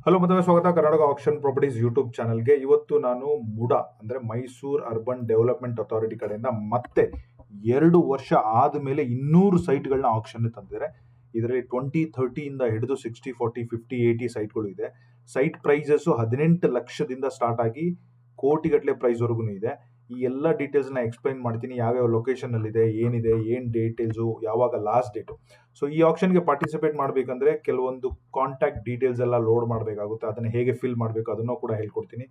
Hello ಮತ್ತೆ ಸ್ವಾಗತ Karnataka action properties YouTube ಚಾನಲ್ಗೆ. ಇವತ್ತು ನಾನು ಮುಡಾ ಅಂದರೆ ಮೈಸೂರು ಅರ್ಬನ್ ಡೆವಲಪ್ಮೆಂಟ್ ಅಥಾರಿಟಿ ಕಡೆಯಿಂದ ಮತ್ತೆ 2 ವರ್ಷ ಆದಮೇಲೆ 200 ಸೈಟ್ಗಳನ್ನ ಆಕ್ಷನ್ ತಂದಿದ್ದಾರೆ. ಇದರಲ್ಲಿ 20-30 ಇಂದ ಹಿಡಿದು 60-40-50-80 ಸೈಟ್ಗಳು ಇದೆ. ಸೈಟ್ ಪ್ರೈಸಸ್ 18 ಲಕ್ಷದಿಂದ ಸ್ಟಾರ್ಟ್ ಆಗಿ ಕೋಟಿಗಟ್ಟಲೆ ಪ್ರೈಸ್ವರೆಗೂ ಇದೆ. ಈ ಎಲ್ಲ ಡೀಟೇಲ್ಸ್ನ ಎಕ್ಸ್ಪ್ಲೈನ್ ಮಾಡ್ತೀನಿ. ಯಾವ್ಯಾವ ಲೊಕೇಶನಲ್ಲಿದೆ, ಏನಿದೆ, ಏನು ಡೀಟೇಲ್ಸು, ಯಾವಾಗ ಲಾಸ್ಟ್ ಡೇಟು. ಸೊ ಈ ಆಪ್ಷನ್ಗೆ ಪಾರ್ಟಿಸಿಪೇಟ್ ಮಾಡಬೇಕಂದ್ರೆ ಕೆಲವೊಂದು ಕಾಂಟ್ಯಾಕ್ಟ್ ಡೀಟೇಲ್ಸ್ ಎಲ್ಲ ಲೋಡ್ ಮಾಡಬೇಕಾಗುತ್ತೆ. ಅದನ್ನು ಹೇಗೆ ಫಿಲ್ ಮಾಡಬೇಕು ಅದನ್ನು ಕೂಡ ಹೇಳ್ಕೊಡ್ತೀನಿ.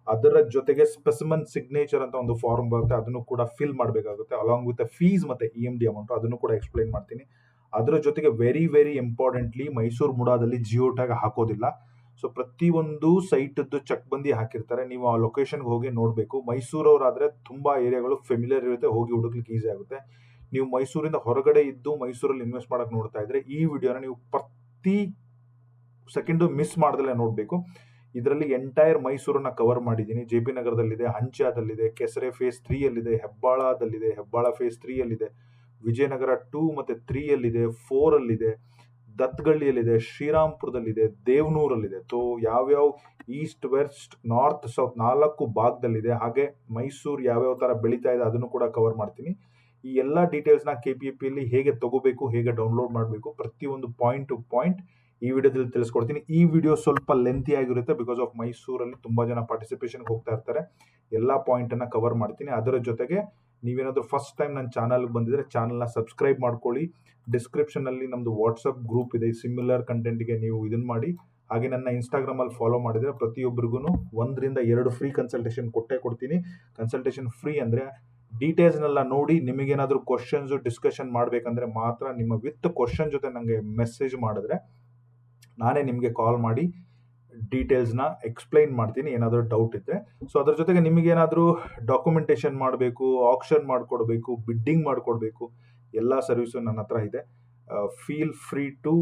ಅದರ ಜೊತೆಗೆ ಸ್ಪೆಸಿಮನ್ ಸಿಗ್ನೇಚರ್ ಅಂತ ಒಂದು ಫಾರ್ಮ್ ಬರುತ್ತೆ, ಅದನ್ನು ಕೂಡ ಫಿಲ್ ಮಾಡಬೇಕಾಗುತ್ತೆ. ಅಲಾಂಗ್ ವಿತ್ ಫೀಸ್ ಮತ್ತು EMD ಅಮೌಂಟ್ ಅದನ್ನು ಕೂಡ ಎಕ್ಸ್ಪ್ಲೈನ್ ಮಾಡ್ತೀನಿ. ಅದರ ಜೊತೆಗೆ ವೆರಿ ವೆರಿ ಇಂಪಾರ್ಟೆಂಟ್ಲಿ ಮೈಸೂರು ಮುಡಾದಲ್ಲಿ ಜಿಯೋ ಟ್ಯಾಗ್ ಹಾಕೋದಿಲ್ಲ. ಸೊ ಪ್ರತಿಯೊಂದು ಸೈಟದ್ದು ಚಕ್ಬಂದಿ ಹಾಕಿರ್ತಾರೆ. ನೀವು ಆ ಲೊಕೇಶನ್ಗೆ ಹೋಗಿ ನೋಡಬೇಕು. ಮೈಸೂರವರಾದರೆ ತುಂಬ ಏರಿಯಾಗಳು ಫೆಮಿಲಿಯರ್ ಇರುತ್ತೆ, ಹೋಗಿ ಹುಡುಕ್ಲಿಕ್ಕೆ ಈಸಿ ಆಗುತ್ತೆ. ನೀವು ಮೈಸೂರಿಂದ ಹೊರಗಡೆ ಇದ್ದು ಮೈಸೂರಲ್ಲಿ ಇನ್ವೆಸ್ಟ್ ಮಾಡೋಕೆ ನೋಡ್ತಾ ಇದ್ರೆ ಈ ವಿಡಿಯೋನ ನೀವು ಪ್ರತಿ ಸೆಕೆಂಡು ಮಿಸ್ ಮಾಡ್ದಲೇ ನೋಡಬೇಕು. ಇದರಲ್ಲಿ ಎಂಟೈರ್ ಮೈಸೂರನ್ನ ಕವರ್ ಮಾಡಿದ್ದೀನಿ. JP ನಗರದಲ್ಲಿದೆ, ಹಂಚಾದಲ್ಲಿದೆ, ಕೆಸರೆ ಫೇಸ್ 3ಯಲ್ಲಿದೆ, ಹೆಬ್ಬಾಳದಲ್ಲಿದೆ, ಹೆಬ್ಬಾಳ ಫೇಸ್ 3ಯಲ್ಲಿದೆ, ವಿಜಯನಗರ 2 ಮತ್ತು 3ಯಲ್ಲಿದೆ, 4ಅಲ್ಲಿದೆ, ದತ್ಗಳ್ಳಿಯಲ್ಲಿದೆ, ಶ್ರೀರಾಮ್ಪುರದಲ್ಲಿದೆ, ದೇವನೂರಲ್ಲಿದೆ. ಸೊ ಯಾವ್ಯಾವ ಈಸ್ಟ್ ವೆಸ್ಟ್ ನಾರ್ತ್ ಸೌತ್ 4 ಭಾಗದಲ್ಲಿದೆ. ಹಾಗೆ ಮೈಸೂರು ಯಾವ್ಯಾವ ಥರ ಬೆಳೀತಾ ಇದೆ ಅದನ್ನು ಕೂಡ ಕವರ್ ಮಾಡ್ತೀನಿ. ಈ ಎಲ್ಲ ಡೀಟೇಲ್ಸ್ನ KPFPಯಲ್ಲಿ ಹೇಗೆ ತಗೋಬೇಕು, ಹೇಗೆ ಡೌನ್ಲೋಡ್ ಮಾಡಬೇಕು, ಪ್ರತಿಯೊಂದು ಪಾಯಿಂಟ್ ಟು ಪಾಯಿಂಟ್ ಈ ವಿಡಿಯೋದಲ್ಲಿ ತಿಳಿಸ್ಕೊಡ್ತೀನಿ. ಈ ವಿಡಿಯೋ ಸ್ವಲ್ಪ ಲೆಂತಿ ಆಗಿರುತ್ತೆ ಬಿಕಾಸ್ ಆಫ್ ಮೈಸೂರಲ್ಲಿ ತುಂಬ ಜನ ಪಾರ್ಟಿಸಿಪೇಷನ್ಗೆ ಹೋಗ್ತಾ ಇರ್ತಾರೆ. ಎಲ್ಲ ಪಾಯಿಂಟನ್ನು ಕವರ್ ಮಾಡ್ತೀನಿ. ಅದರ ಜೊತೆಗೆ ನೀವೇನಾದರೂ ಫಸ್ಟ್ ಟೈಮ್ ನನ್ನ ಚಾನಲ್ಗೆ ಬಂದಿದ್ರೆ ಚಾನಲ್ನ ಸಬ್ಸ್ಕ್ರೈಬ್ ಮಾಡ್ಕೊಳ್ಳಿ. ಡಿಸ್ಕ್ರಿಪ್ಷನಲ್ಲಿ ನಮ್ಮದು ವಾಟ್ಸಪ್ ಗ್ರೂಪ್ ಇದೆ. ಸಿಮಿಲರ್ ಕಂಟೆಂಟ್ಗೆ ನೀವು ಇದನ್ನು ಮಾಡಿ. ಹಾಗೆ ನನ್ನ ಇನ್ಸ್ಟಾಗ್ರಾಮಲ್ಲಿ ಫಾಲೋ ಮಾಡಿದರೆ ಪ್ರತಿಯೊಬ್ಬರಿಗೂ 1 ರಿಂದ 2 ಫ್ರೀ ಕನ್ಸಲ್ಟೇಷನ್ ಕೊಡ್ತೀನಿ. ಕನ್ಸಲ್ಟೇಷನ್ ಫ್ರೀ ಅಂದರೆ ಡೀಟೇಲ್ಸ್ನೆಲ್ಲ ನೋಡಿ ನಿಮಗೇನಾದರೂ ಕ್ವಶನ್ಸು ಡಿಸ್ಕಷನ್ ಮಾಡಬೇಕಂದ್ರೆ ಮಾತ್ರ ನಿಮ್ಮ ವಿತ್ ಕ್ವಶನ್ ಜೊತೆ ನನಗೆ ಮೆಸೇಜ್ ಮಾಡಿದ್ರೆ ನಾನೇ ನಿಮಗೆ ಕಾಲ್ ಮಾಡಿ ಡೀಟೇಲ್ಸ್ನ ಎಕ್ಸ್ಪ್ಲೈನ್ ಮಾಡ್ತೀನಿ ಏನಾದರೂ ಡೌಟ್ ಇದ್ದರೆ. ಸೊ ಅದ್ರ ಜೊತೆಗೆ ನಿಮಗೇನಾದರೂ ಡಾಕ್ಯುಮೆಂಟೇಷನ್ ಮಾಡಬೇಕು, ಆಕ್ಷನ್ ಮಾಡಿಕೊಡ್ಬೇಕು, ಬಿಡ್ಡಿಂಗ್ ಮಾಡಿಕೊಡ್ಬೇಕು, ಎಲ್ಲ ಸರ್ವಿಸು ನನ್ನ ಹತ್ರ ಇದೆ. Feel free to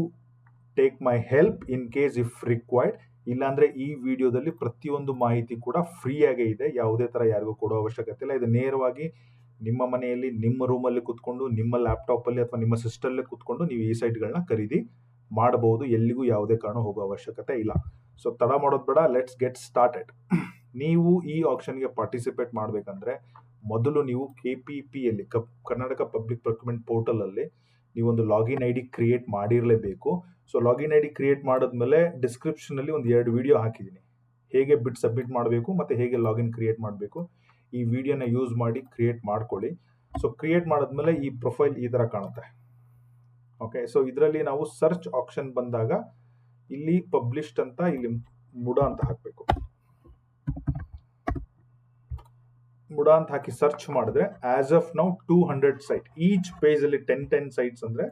take my help in case if required. ಇಲ್ಲಾಂದರೆ ಈ ವಿಡಿಯೋದಲ್ಲಿ ಪ್ರತಿಯೊಂದು ಮಾಹಿತಿ ಕೂಡ ಫ್ರೀಯಾಗೇ ಇದೆ. ಯಾವುದೇ ಥರ ಯಾರಿಗೂ ಕೊಡೋ ಅವಶ್ಯಕತೆ ಇಲ್ಲ. ಇದು ನೇರವಾಗಿ ನಿಮ್ಮ ಮನೆಯಲ್ಲಿ ನಿಮ್ಮ ರೂಮಲ್ಲಿ ಕೂತ್ಕೊಂಡು ನಿಮ್ಮ ಲ್ಯಾಪ್ಟಾಪಲ್ಲಿ ಅಥವಾ ನಿಮ್ಮ ಸಿಸ್ಟಲ್ಲೇ ಕೂತ್ಕೊಂಡು ನೀವು ಈ ಸೈಟ್ಗಳನ್ನ ಖರೀದಿ ಮಾಡಬಹುದು. ಎಲ್ಲಿಗೂ ಯಾವುದೇ ಕಾರಣ ಹೋಗೋ ಅವಶ್ಯಕತೆ ಇಲ್ಲ. ಸೊ ತಡ ಮಾಡೋದು ಬೇಡ, ಲೆಟ್ಸ್ ಗೆಟ್ ಸ್ಟಾರ್ಟೆಡ್. ನೀವು ಈ ಆಕ್ಷನ್ಗೆ ಪಾರ್ಟಿಸಿಪೇಟ್ ಮಾಡಬೇಕಂದ್ರೆ ಮೊದಲು ನೀವು KPPಯಲ್ಲಿ ಕರ್ನಾಟಕ ಪಬ್ಲಿಕ್ ಪ್ರೊಕ್ಯೂರ್ಮೆಂಟ್ ಪೋರ್ಟಲಲ್ಲಿ ನೀವೊಂದು ಲಾಗಿನ್ ID ಕ್ರಿಯೇಟ್ ಮಾಡಿರಲೇಬೇಕು. ಸೊ ಲಾಗಿನ್ ID ಕ್ರಿಯೇಟ್ ಮಾಡಿದ್ಮೇಲೆ ಡಿಸ್ಕ್ರಿಪ್ಷನಲ್ಲಿ ಒಂದು 2 ವಿಡಿಯೋ ಹಾಕಿದ್ದೀನಿ, ಹೇಗೆ ಬಿಡ್ ಸಬ್ಮಿಟ್ ಮಾಡಬೇಕು ಮತ್ತು ಹೇಗೆ ಲಾಗಿನ್ ಕ್ರಿಯೇಟ್ ಮಾಡಬೇಕು. ಈ ವಿಡಿಯೋನ ಯೂಸ್ ಮಾಡಿ ಕ್ರಿಯೇಟ್ ಮಾಡ್ಕೊಳ್ಳಿ. ಸೊ ಕ್ರಿಯೇಟ್ ಮಾಡಿದ್ಮೇಲೆ ಈ ಪ್ರೊಫೈಲ್ ಈ ಥರ ಕಾಣುತ್ತೆ. ಓಕೆ, ಸೊ ಇದರಲ್ಲಿ ನಾವು ಸರ್ಚ್ ಆಪ್ಷನ್ ಬಂದಾಗ ಇಲ್ಲಿ ಪಬ್ಲಿಷ್ಡ್ ಅಂತ ಇಲ್ಲಿ ಮುಡಾ ಅಂತ ಹಾಕಬೇಕು. ಮುಡಾ ಅಂತ ಹಾಕಿ ಸರ್ಚ್ ಮಾಡಿದ್ರೆ as of now 200 site. Each ಪೇಜಲ್ಲಿ 10 ಸೈಟ್ಸ್ ಅಂದರೆ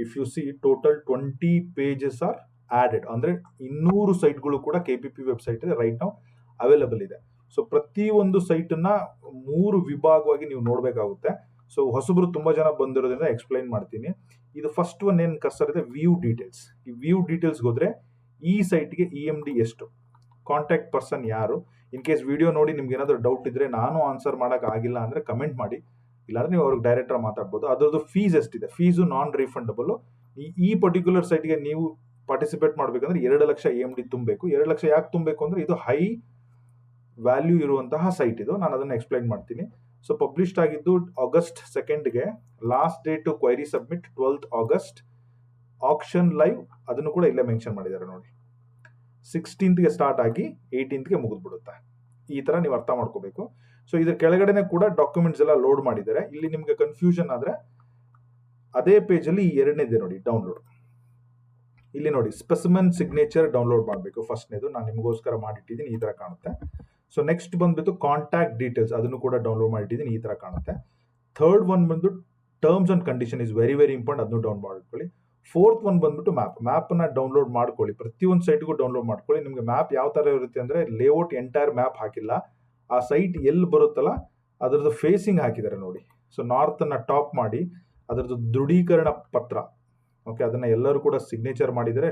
if you see total 20 pages are added. ಅಂದರೆ 200 ಸೈಟ್ಗಳು ಕೂಡ KPP ವೆಬ್ಸೈಟ್ ರೈಟ್ ನಾವು ಅವೈಲಬಲ್ ಇದೆ. ಸೊ ಪ್ರತಿಯೊಂದು ಸೈಟನ್ನ 3 ವಿಭಾಗವಾಗಿ ನೀವು ನೋಡಬೇಕಾಗುತ್ತೆ. ಸೊ ಹೊಸಬರು ತುಂಬ ಜನ ಬಂದಿರೋದ್ರಿಂದ ಎಕ್ಸ್ಪ್ಲೈನ್ ಮಾಡ್ತೀನಿ. ಇದು ಫಸ್ಟ್ ಒನ್ ಏನು ಕರ್ಸರ್ ಇದೆ, ವ್ಯೂ ಡೀಟೇಲ್ಸ್. ಈ ವ್ಯೂ ಡೀಟೇಲ್ಸ್ಗೆ ಹೋದರೆ ಈ ಸೈಟ್ಗೆ EMD ಎಷ್ಟು, ಕಾಂಟ್ಯಾಕ್ಟ್ ಪರ್ಸನ್ ಯಾರು. ಇನ್ ಕೇಸ್ ವಿಡಿಯೋ ನೋಡಿ ನಿಮ್ಗೆ ಏನಾದರೂ ಡೌಟ್ ಇದ್ದರೆ ನಾನು ಆನ್ಸರ್ ಮಾಡೋಕ್ಕಾಗಿಲ್ಲ ಅಂದರೆ ಕಮೆಂಟ್ ಮಾಡಿ, ಇಲ್ಲಾಂದರೆ ನೀವು ಅವ್ರಿಗೆ ಡೈರೆಕ್ಟಾಗಿ ಮಾತಾಡ್ಬೋದು. ಅದರದ್ದು ಫೀಸ್ ಎಷ್ಟಿದೆ, ಫೀಸು ನಾನ್ ರಿಫಂಡಬಲ್. ಈ ಪರ್ಟಿಕ್ಯುಲರ್ ಸೈಟ್ಗೆ ನೀವು ಪಾರ್ಟಿಸಿಪೇಟ್ ಮಾಡಬೇಕಂದ್ರೆ 2 ಲಕ್ಷ EMD ತುಂಬಬೇಕು. 2 ಲಕ್ಷ ಯಾಕೆ ತುಂಬಬೇಕು ಅಂದರೆ ಇದು ಹೈ ವ್ಯಾಲ್ಯೂ ಇರುವಂತಹ ಸೈಟ್ ಇದು. ನಾನು ಅದನ್ನು ಎಕ್ಸ್ಪ್ಲೈನ್ ಮಾಡ್ತೀನಿ. ಸೊ ಪಬ್ಲಿಷ್ಡ್ ಆಗಿದ್ದು August 2ಗೆ, last date to query submit 12th August. Auction live ಅದನ್ನು ಕೂಡ ಇಲ್ಲೇ ಮೆನ್ಷನ್ ಮಾಡಿದ್ದಾರೆ ನೋಡಿ. 16th ಸ್ಟಾರ್ಟ್ ಆಗಿ 18th ಮುಗಿದ್ಬಿಡುತ್ತೆ. ಈ ಥರ ನೀವು ಅರ್ಥ ಮಾಡ್ಕೋಬೇಕು. ಸೊ ಇದ್ರ ಕೆಳಗಡೆನೆ ಕೂಡ ಡಾಕ್ಯುಮೆಂಟ್ಸ್ ಎಲ್ಲ ಲೋಡ್ ಮಾಡಿದ್ದಾರೆ. ಇಲ್ಲಿ ನಿಮಗೆ ಕನ್ಫ್ಯೂಷನ್ ಆದರೆ ಅದೇ ಪೇಜಲ್ಲಿ ಈ 2ನೇದೇ ನೋಡಿ ಡೌನ್ಲೋಡ್. ಇಲ್ಲಿ ನೋಡಿ ಸ್ಪೆಸಿಮನ್ ಸಿಗ್ನೇಚರ್ ಡೌನ್ಲೋಡ್ ಮಾಡಬೇಕು. ಫಸ್ಟ್ನೇದು ನಾನು ನಿಮಗೋಸ್ಕರ ಮಾಡಿಟ್ಟಿದ್ದೀನಿ, ಈ ಥರ ಕಾಣುತ್ತೆ. ಸೊ ನೆಕ್ಸ್ಟ್ ಬಂದ್ಬಿಟ್ಟು ಕಾಂಟ್ಯಾಕ್ಟ್ ಡೀಟೇಲ್ಸ್, ಅದನ್ನು ಕೂಡ ಡೌನ್ಲೋಡ್ ಮಾಡಿಟ್ಟಿದ್ದೀನಿ, ಈ ಥರ ಕಾಣುತ್ತೆ. ಥರ್ಡ್ ಒನ್ ಬಂದು terms and condition is very very important, ಅದನ್ನು ಡೌನ್ ಮಾಡ್ಕೊಳ್ಳಿ. ಫೋರ್ತ್ ಒನ್ ಬಂದ್ಬಿಟ್ಟು ಮ್ಯಾಪನ್ನ ಡೌನ್ಲೋಡ್ ಮಾಡ್ಕೊಳ್ಳಿ. ಪ್ರತಿಯೊಂದು ಸೈಟ್ಗೂ ಡೌನ್ಲೋಡ್ ಮಾಡ್ಕೊಳ್ಳಿ. ನಿಮಗೆ ಮ್ಯಾಪ್ ಯಾವ ಥರ ಇರುತ್ತೆ ಅಂದರೆ ಲೇಔಟ್ ಎಂಟೈರ್ ಮ್ಯಾಪ್ ಹಾಕಿಲ್ಲ, ಆ ಸೈಟ್ ಎಲ್ಲಿ ಬರುತ್ತಲ್ಲ ಅದರದ್ದು ಫೇಸಿಂಗ್ ಹಾಕಿದ್ದಾರೆ ನೋಡಿ. ಸೊ ನಾರ್ತನ್ನು ಟಾಪ್ ಮಾಡಿ ಅದರದ್ದು ದೃಢೀಕರಣ ಪತ್ರ, ಓಕೆ, ಅದನ್ನು ಎಲ್ಲರೂ ಕೂಡ ಸಿಗ್ನೇಚರ್ ಮಾಡಿದ್ದಾರೆ.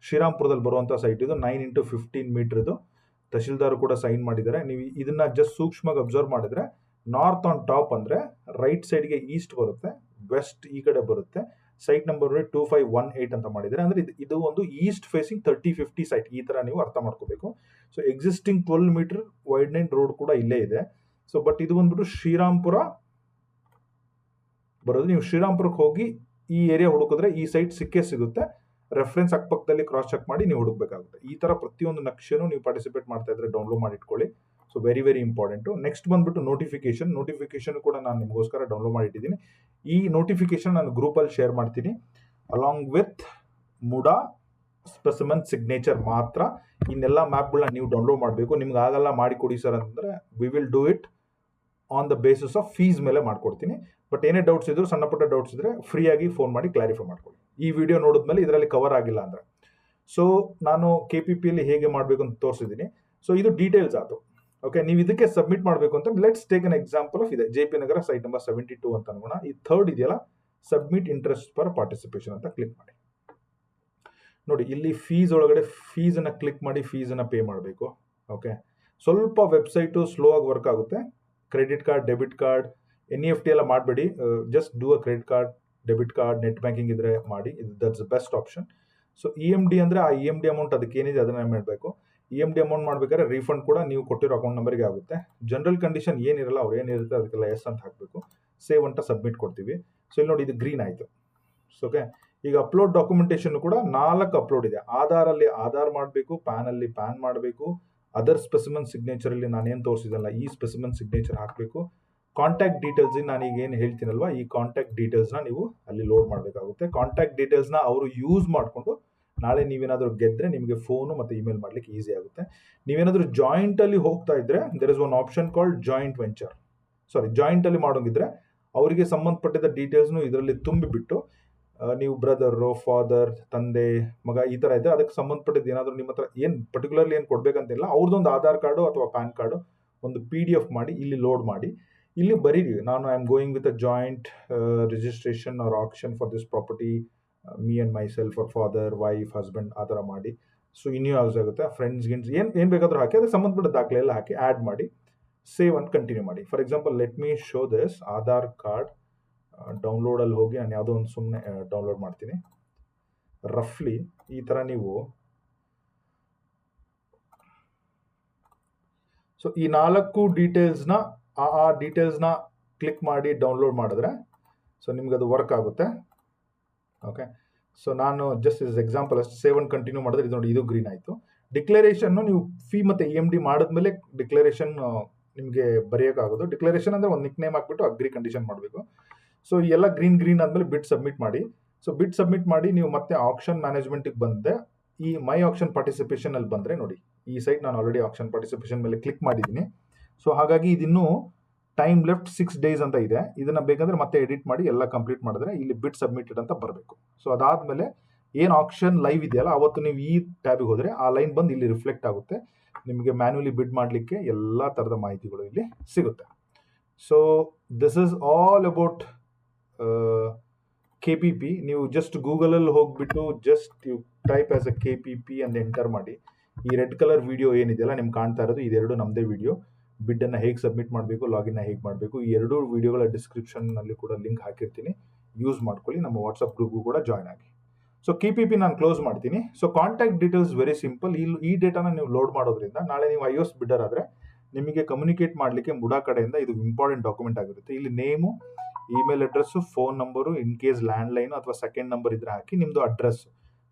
ಶ್ರೀರಾಮ್ಪುರದಲ್ಲಿ ಬರುವಂಥ ಸೈಟ್ ಇದು. 9x15 ಮೀಟ್ರದು ತಹಶೀಲ್ದಾರ್ ಕೂಡ ಸೈನ್ ಮಾಡಿದ್ದಾರೆ. ನೀವು ಇದನ್ನ ಜಸ್ಟ್ ಸೂಕ್ಷ್ಮವಾಗಿ ಅಬ್ಸರ್ವ್ ಮಾಡಿದ್ರೆ ನಾರ್ತ್ ಆನ್ ಟಾಪ್ ಅಂದರೆ ರೈಟ್ ಸೈಡ್ಗೆ ಈಸ್ಟ್ ಬರುತ್ತೆ, ವೆಸ್ಟ್ ಈ ಕಡೆ ಬರುತ್ತೆ, ಸೈಟ್ ನಂಬರ್ 2518 ಅಂತ ಮಾಡಿದರೆ, ಅಂದರೆ ಇದು ಒಂದು ಈಸ್ಟ್ ಫೇಸಿಂಗ್ 30-50 ಸೈಟ್, ಈ ತರ ನೀವು ಅರ್ಥ ಮಾಡ್ಕೋಬೇಕು. ಸೊ ಎಕ್ಸಿಸ್ಟಿಂಗ್ 12 ಮೀಟರ್ ವೈಡ್ನೈನ್ ರೋಡ್ ಕೂಡ ಇಲ್ಲೇ ಇದೆ. ಸೊ ಬಟ್ ಇದು ಬಂದ್ಬಿಟ್ಟು ಶ್ರೀರಾಮ್ಪುರ ಬರೋದು. ನೀವು ಶ್ರೀರಾಮ್ಪುರಕ್ಕೆ ಹೋಗಿ ಈ ಏರಿಯಾ ಹುಡುಕಿದ್ರೆ ಈ ಸೈಟ್ ಸಿಕ್ಕೇ ಸಿಗುತ್ತೆ. ರೆಫರೆನ್ಸ್ ಅಕ್ಕಪಕ್ಕದಲ್ಲಿ ಕ್ರಾಸ್ ಚೆಕ್ ಮಾಡಿ ನೀವು ಹುಡುಕಬೇಕಾಗುತ್ತೆ. ಈ ತರ ಪ್ರತಿಯೊಂದು ನಕ್ಷೆನೂ ನೀವು ಪಾರ್ಟಿಸಿಪೇಟ್ ಮಾಡ್ತಾ ಇದ್ರೆ ಡೌನ್ಲೋಡ್ ಮಾಡಿ ಇಟ್ಕೊಳ್ಳಿ. So very very important. Next ಬಂದ್ಬಿಟ್ಟು ನೋಟಿಫಿಕೇಶನ್ ಕೂಡ ನಾನು ನಿಮಗೋಸ್ಕರ ಡೌನ್ಲೋಡ್ ಮಾಡಿಟ್ಟಿದ್ದೀನಿ. ಈ ನೋಟಿಫಿಕೇಶನ್ ನಾನು ಗ್ರೂಪಲ್ಲಿ ಶೇರ್ ಮಾಡ್ತೀನಿ along with MUDA specimen signature ಮಾತ್ರ. ಇನ್ನೆಲ್ಲ ಮ್ಯಾಪ್ಗಳನ್ನ ನೀವು ಡೌನ್ಲೋಡ್ ಮಾಡಬೇಕು. ನಿಮ್ಗೆ ಆಗಲ್ಲ ಮಾಡಿಕೊಡಿ ಸರ್ ಅಂತಂದರೆ we will do it on the basis of fees ಮೇಲೆ ಮಾಡ್ಕೊಡ್ತೀನಿ. ಬಟ್ ಏನೇ ಡೌಟ್ಸ್ ಇದ್ರು, ಸಣ್ಣ ಪುಟ್ಟ ಡೌಟ್ಸ್ ಇದ್ರೆ ಫ್ರೀಯಾಗಿ ಫೋನ್ ಮಾಡಿ ಕ್ಲಾರಿಫೈ ಮಾಡ್ಕೊಳ್ಳಿ. ಈ ವಿಡಿಯೋ ನೋಡಿದ್ಮೇಲೆ ಇದರಲ್ಲಿ ಕವರ್ ಆಗಿಲ್ಲ ಅಂದರೆ. ಸೊ ನಾನು KPPಯಲ್ಲಿ ಹೇಗೆ ಮಾಡಬೇಕು ಅಂತ ತೋರಿಸಿದ್ದೀನಿ. ಸೊ ಇದು ಡೀಟೇಲ್ಸ್ ಆಯಿತು. ಓಕೆ, ನೀವು ಇದಕ್ಕೆ ಸಬ್ಮಿಟ್ ಮಾಡಬೇಕು ಅಂತ let's take an example of ಇದೆ JP ನಗರ ಸೈಟ್ ನಂಬರ್ 72 ಅಂತ ಅನ್ಕೋಣ. ಈ ಥರ್ಡ್ ಇದೆಯಲ್ಲ, ಸಬ್ಮಿಟ್ ಇಂಟ್ರೆಸ್ಟ್ ಫಾರ್ ಪಾರ್ಟಿಸಿಪೇಷನ್ ಅಂತ ಕ್ಲಿಕ್ ಮಾಡಿ. ನೋಡಿ, ಇಲ್ಲಿ ಫೀಸ್ ಒಳಗಡೆ ಫೀಸನ್ನು ಕ್ಲಿಕ್ ಮಾಡಿ ಫೀಸನ್ನು ಪೇ ಮಾಡಬೇಕು. ಓಕೆ, ಸ್ವಲ್ಪ ವೆಬ್ಸೈಟು ಸ್ಲೋ ಆಗಿ ವರ್ಕ್ ಆಗುತ್ತೆ. Credit card, debit card, NEFT ಎಲ್ಲ ಮಾಡಬೇಡಿ. Just do a credit card, debit card, net banking ಇದ್ರೆ ಮಾಡಿ. That's best option. So EMD ಅಂದರೆ ಆ EMD ಅಮೌಂಟ್ ಅದಕ್ಕೆ ಏನಿದೆ ಅದನ್ನ ಮಾಡಬೇಕು. EMD ಅಮೌಂಟ್ ಮಾಡ್ಬೇಕಾದ್ರೆ ರೀಫಂಡ್ ಕೂಡ ನೀವು ಕೊಟ್ಟಿರೋ ಅಕೌಂಟ್ ನಂಬರ್ಗೆ ಆಗುತ್ತೆ. ಜನರಲ್ ಕಂಡೀಷನ್ ಏನಿರಲ್ಲ, ಅವ್ರು ಏನಿರುತ್ತೆ ಅದಕ್ಕೆಲ್ಲ ಎಸ್ ಅಂತ ಹಾಕಬೇಕು. ಸೇವ್ ಅಂತ ಸಬ್ಮಿಟ್ ಕೊಡ್ತೀವಿ. ಸೊ ಇಲ್ಲಿ ನೋಡಿ, ಇದು ಗ್ರೀನ್ ಆಯಿತು. ಓಕೆ, ಈಗ ಅಪ್ಲೋಡ್ ಡಾಕ್ಯುಮೆಂಟೇಶನ್ ಕೂಡ 4 ಅಪ್ಲೋಡ್ ಇದೆ. ಆಧಾರಲ್ಲಿ ಆಧಾರ್ ಮಾಡಬೇಕು, ಪ್ಯಾನಲ್ಲಿ ಪ್ಯಾನ್ ಮಾಡಬೇಕು, ಅದರ್ ಸ್ಪೆಸಿಮನ್ ಸಿಗ್ನೇಚರಲ್ಲಿ ನಾನೇನು ತೋರಿಸಿದಲ್ಲ ಈ ಸ್ಪೆಸಿಮನ್ ಸಿಗ್ನೇಚರ್ ಹಾಕಬೇಕು. ಕಾಂಟ್ಯಾಕ್ಟ್ ಡೀಟೇಲ್ಸ್ ನಾನೀಗ ಏನು ಹೇಳ್ತೀನಲ್ವಾ, ಈ ಕಾಂಟ್ಯಾಕ್ಟ್ ಡೀಟೇಲ್ಸ್ನ ನೀವು ಅಲ್ಲಿ ಲೋಡ್ ಮಾಡಬೇಕಾಗುತ್ತೆ. ಕಾಂಟ್ಯಾಕ್ಟ್ ಡೀಟೇಲ್ಸ್ನ ಅವರು ಯೂಸ್ ಮಾಡಿಕೊಂಡು ನಾಳೆ ನೀವೇನಾದರೂ ಗೆದ್ದರೆ ನಿಮಗೆ ಫೋನು ಮತ್ತು ಇಮೇಲ್ ಮಾಡಲಿಕ್ಕೆ ಈಸಿ ಆಗುತ್ತೆ. ನೀವೇನಾದರೂ ಜಾಯಿಂಟಲ್ಲಿ ಹೋಗ್ತಾ ಇದ್ದರೆ there is one option called joint venture. ಜಾಯಿಂಟಲ್ಲಿ ಮಾಡೋಂಗಿದ್ರೆ ಅವರಿಗೆ ಸಂಬಂಧಪಟ್ಟಿದ್ದ ಡೀಟೇಲ್ಸ್ನು ಇದರಲ್ಲಿ ತುಂಬಿಬಿಟ್ಟು ನೀವು ಬ್ರದರು, ಫಾದರ್, ತಂದೆ, ಮಗ ಈ ಥರ ಇದ್ದರೆ ಅದಕ್ಕೆ ಸಂಬಂಧಪಟ್ಟಿದ್ದು ಏನಾದರೂ ನಿಮ್ಮ ಹತ್ರ ಏನು ಪರ್ಟಿಕ್ಯುಲರ್ಲಿ ಏನು ಕೊಡಬೇಕಂತಿಲ್ಲ, ಅವ್ರದ್ದೊಂದು ಆಧಾರ್ ಕಾರ್ಡು ಅಥವಾ ಪ್ಯಾನ್ ಕಾರ್ಡು ಒಂದು PDF ಮಾಡಿ ಇಲ್ಲಿ ಲೋಡ್ ಮಾಡಿ ಇಲ್ಲಿ ಬರೀರಿ. ನಾನು I am going with a joint registration or auction for this property, me and myself or father, wife, husband ಆ ಥರ ಮಾಡಿ. ಸೊ ಇನ್ನೂ ಯೂಸ್ ಆಗುತ್ತೆ. ಫ್ರೆಂಡ್ಸ್ ಗಿಂಡ್ಸ್ ಏನು ಬೇಕಾದರೂ ಹಾಕಿ ಅದಕ್ಕೆ ಸಂಬಂಧಪಟ್ಟ ದಾಖಲೆ ಎಲ್ಲ ಹಾಕಿ ಆ್ಯಡ್ ಮಾಡಿ, ಸೇವ್ ಅಂತ ಕಂಟಿನ್ಯೂ ಮಾಡಿ. For example let me show this Aadhaar card. ಡೌನ್ಲೋಡಲ್ಲಿ ಹೋಗಿ ನಾನು ಯಾವುದೋ ಒಂದು ಸುಮ್ಮನೆ ಡೌನ್ಲೋಡ್ ಮಾಡ್ತೀನಿ. ರಫ್ಲಿ ಈ ಥರ ನೀವು ಸೊ ಈ 4 ಡೀಟೇಲ್ಸ್ನ ಆ ಡೀಟೇಲ್ಸ್ನ ಕ್ಲಿಕ್ ಮಾಡಿ ಡೌನ್ಲೋಡ್ ಮಾಡಿದ್ರೆ ಸೊ ನಿಮ್ಗೆ ಅದು ವರ್ಕ್ ಆಗುತ್ತೆ. ಓಕೆ, ಸೊ ನಾನು ಜಸ್ಟ್ ಇಸ್ ಎಕ್ಸಾಂಪಲ್ ಅಷ್ಟು ಸೇವ್ ಅಂಡ್ ಕಂಟಿನ್ಯೂ ಮಾಡಿದ್ರೆ ಇದು ನೋಡಿ, ಇದು ಗ್ರೀನ್ ಆಯಿತು. ಡಿಕ್ಲರೇಷನ್ನು ನೀವು ಫೀ ಮತ್ತು EMD ಮಾಡಿದ್ಮೇಲೆ ಡಿಕ್ಲರೇಷನ್ ನಿಮಗೆ ಬರೆಯೋಕ್ಕಾಗೋದು. ಡಿಕ್ಲರೇಷನ್ ಅಂದರೆ ಒಂದು ನಿಕ್ ನೇಮ್ ಹಾಕ್ಬಿಟ್ಟು ಅಗ್ರಿ ಕಂಡೀಷನ್ ಮಾಡಬೇಕು. ಸೊ ಎಲ್ಲ ಗ್ರೀನ್ ಆದಮೇಲೆ ಬಿಡ್ ಸಬ್ಮಿಟ್ ಮಾಡಿ. ಸೊ ಬಿಡ್ ಸಬ್ಮಿಟ್ ಮಾಡಿ ನೀವು ಮತ್ತೆ ಆಕ್ಷನ್ ಮ್ಯಾನೇಜ್ಮೆಂಟಿಗೆ ಬಂದೆ. ಈ ಮೈ ಆಕ್ಷನ್ ಪಾರ್ಟಿಸಿಪೇಷನ್ ಅಲ್ಲಿ ಬಂದರೆ ನೋಡಿ, ಈ ಸೈಟ್ ನಾನು ಆಲ್ರೆಡಿ ಆಕ್ಷನ್ ಪಾರ್ಟಿಸಿಪೇಷನ್ ಮೇಲೆ ಕ್ಲಿಕ್ ಮಾಡಿದ್ದೀನಿ. ಸೊ ಹಾಗಾಗಿ ಇದಿನ್ನೂ ಟೈಮ್ ಲೆಫ್ಟ್ 6 days ಅಂತ ಇದೆ. ಇದನ್ನು ಬೇಕಂದರೆ ಮತ್ತೆ ಎಡಿಟ್ ಮಾಡಿ ಎಲ್ಲ ಕಂಪ್ಲೀಟ್ ಮಾಡಿದ್ರೆ ಇಲ್ಲಿ ಬಿಡ್ ಸಬ್ಮಿಟೆಡ್ ಅಂತ ಬರಬೇಕು. ಸೊ ಅದಾದಮೇಲೆ ಏನು ಆಕ್ಷನ್ ಲೈವ್ ಇದೆಯಲ್ಲ ಅವತ್ತು ನೀವು ಈ ಟ್ಯಾಬಿಗೆ ಹೋದರೆ ಆ ಲೈನ್ ಬಂದು ಇಲ್ಲಿ ರಿಫ್ಲೆಕ್ಟ್ ಆಗುತ್ತೆ. ನಿಮಗೆ ಮ್ಯಾನ್ಯುಲಿ ಬಿಡ್ ಮಾಡಲಿಕ್ಕೆ ಎಲ್ಲ ಥರದ ಮಾಹಿತಿಗಳು ಇಲ್ಲಿ ಸಿಗುತ್ತೆ. So this is all about KPP. ನೀವು ಜಸ್ಟ್ ಗೂಗಲಲ್ಲಿ ಹೋಗ್ಬಿಟ್ಟು just you type as a KPP ಅಂತ ಎಂಟರ್ ಮಾಡಿ. ಈ ರೆಡ್ ಕಲರ್ ವಿಡಿಯೋ ಏನಿದೆಯಲ್ಲ ನಿಮ್ಗೆ ಕಾಣ್ತಾ ಇರೋದು, ಇದೆರಡು ನಮ್ಮದೇ ವಿಡಿಯೋ. ಬಿಡ್ಡನ್ನು ಹೇಗೆ ಸಬ್ಮಿಟ್ ಮಾಡಬೇಕು, ಲಾಗಿನ್ನ ಹೇಗೆ ಮಾಡಬೇಕು, ಈ 2 ವಿಡಿಯೋಗಳ ಡಿಸ್ಕ್ರಿಪ್ಷನ್ನಲ್ಲಿ ಕೂಡ ಲಿಂಕ್ ಹಾಕಿರ್ತೀನಿ. ಯೂಸ್ ಮಾಡ್ಕೊಳ್ಳಿ. ನಮ್ಮ ವಾಟ್ಸಪ್ ಗ್ರೂಪ್ಗೂ ಕೂಡ ಜಾಯ್ನ್ ಆಗಿ. ಸೊ KPP ನಾನು ಕ್ಲೋಸ್ ಮಾಡ್ತೀನಿ. So contact details very simple. ಈ ಡೇಟಾನ ನೀವು ಲೋಡ್ ಮಾಡೋದ್ರಿಂದ ನಾಳೆ ನೀವು iOS ಬಿಡ್ಡರ್ ಆದರೆ ನಿಮಗೆ ಕಮ್ಯುನಿಕೇಟ್ ಮಾಡಲಿಕ್ಕೆ ಮುಡಾ ಕಡೆಯಿಂದ ಇದು ಇಂಪಾರ್ಟೆಂಟ್ ಡಾಕ್ಯುಮೆಂಟ್ ಆಗಿರುತ್ತೆ. ಇಲ್ಲಿ name, email address, phone number, in case landline ಅಥವಾ ಸೆಕೆಂಡ್ ನಂಬರ್ ಇದ್ರೆ ಹಾಕಿ, ನಿಮ್ಮದು ಅಡ್ರೆಸ್,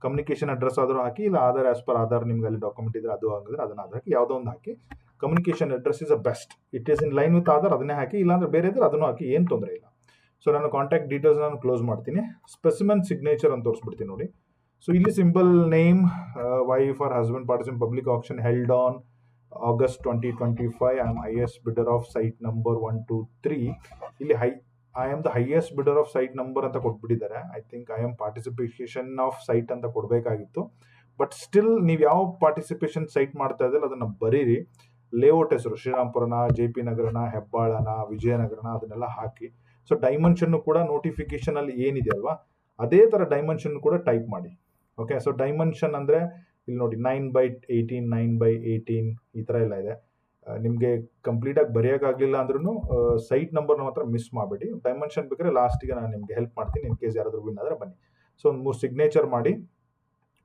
ಕಮ್ಯುನಿಕೇಷನ್ ಅಡ್ರೆಸ್ ಆದರೂ ಹಾಕಿ, ಇಲ್ಲ ಆಧಾರ್ ಆಸ್ ಪರ್ ಆಧಾರ್ ನಿಮ್ಗೆ ಅಲ್ಲಿ ಡಾಕ್ಯುಮೆಂಟ್ ಇದ್ರೆ ಅದು ಆಗಿದ್ರೆ ಅದನ್ನು ಹಾಕಿ, ಯಾವುದೋ ಒಂದು ಹಾಕಿ. Communication address is a best. It is in line with Aadhaar, ಅದನ್ನೇ ಹಾಕಿ. ಇಲ್ಲಾಂದ್ರೆ ಬೇರೆ ಇದ್ರೆ ಅದನ್ನು ಹಾಕಿ, ಏನು ತೊಂದರೆ ಇಲ್ಲ. ಸೊ ನಾನು ಕಾಂಟ್ಯಾಕ್ಟ್ ಡೀಟೇಲ್ಸ್ ನಾನು ಕ್ಲೋಸ್ ಮಾಡ್ತೀನಿ. ಸ್ಪೆಸಿಮನ್ ಸಿಗ್ನೇಚರ್ ಅಂತ ತೋರಿಸ್ಬಿಡ್ತೀನಿ ನೋಡಿ. ಸೊ ಇಲ್ಲಿ simple name, wife or husband, participate public auction held on August 2025. I am highest bidder of site number 1, 2, 3. ಇಲ್ಲಿ I am the highest bidder of site number ಅಂತ ಕೊಟ್ಬಿಟ್ಟಿದ್ದಾರೆ. I think I am participation of site ಅಂತ ಕೊಡಬೇಕಾಗಿತ್ತು. But still ನೀವು ಯಾವ participation site ಮಾಡ್ತಾ ಇದ್ದಲ್ಲ ಅದನ್ನು ಬರೀರಿ. ಲೇಔಟ್ ಹೆಸರು ಶ್ರೀರಾಮ್ಪುರನ, JP ನಗರನ, ಹೆಬ್ಬಾಳನ, ವಿಜಯನಗರನ ಅದನ್ನೆಲ್ಲ ಹಾಕಿ. ಸೊ ಡೈಮೆನ್ಷನ್ನು ಕೂಡ ನೋಟಿಫಿಕೇಶನಲ್ಲಿ ಏನಿದೆ ಅಲ್ವಾ ಅದೇ ಥರ ಡೈಮೆನ್ಷನ್ ಕೂಡ ಟೈಪ್ ಮಾಡಿ. ಓಕೆ, ಸೊ ಡೈಮೆನ್ಷನ್ ಅಂದರೆ ಇಲ್ಲಿ ನೋಡಿ 9/18, 9/18 ಈ ಥರ ಎಲ್ಲ ಇದೆ. ನಿಮಗೆ ಕಂಪ್ಲೀಟಾಗಿ ಬರೆಯೋಕ್ಕಾಗಲಿಲ್ಲ ಅಂದ್ರೂ ಸೈಟ್ ನಂಬರ್ನ ಮಾತ್ರ ಮಿಸ್ ಮಾಡಬೇಡಿ. ಡೈಮೆನ್ಷನ್ ಬೇಕಾದ್ರೆ ಲಾಸ್ಟಿಗೆ ನಾನು ನಿಮಗೆ ಹೆಲ್ಪ್ ಮಾಡ್ತೀನಿ, ಇನ್ ಕೇಸ್ ಯಾರಾದರೂ ವಿನ್ ಆದರೆ ಬನ್ನಿ. ಸೊ ಒಂದು 3 ಸಿಗ್ನೇಚರ್ ಮಾಡಿ,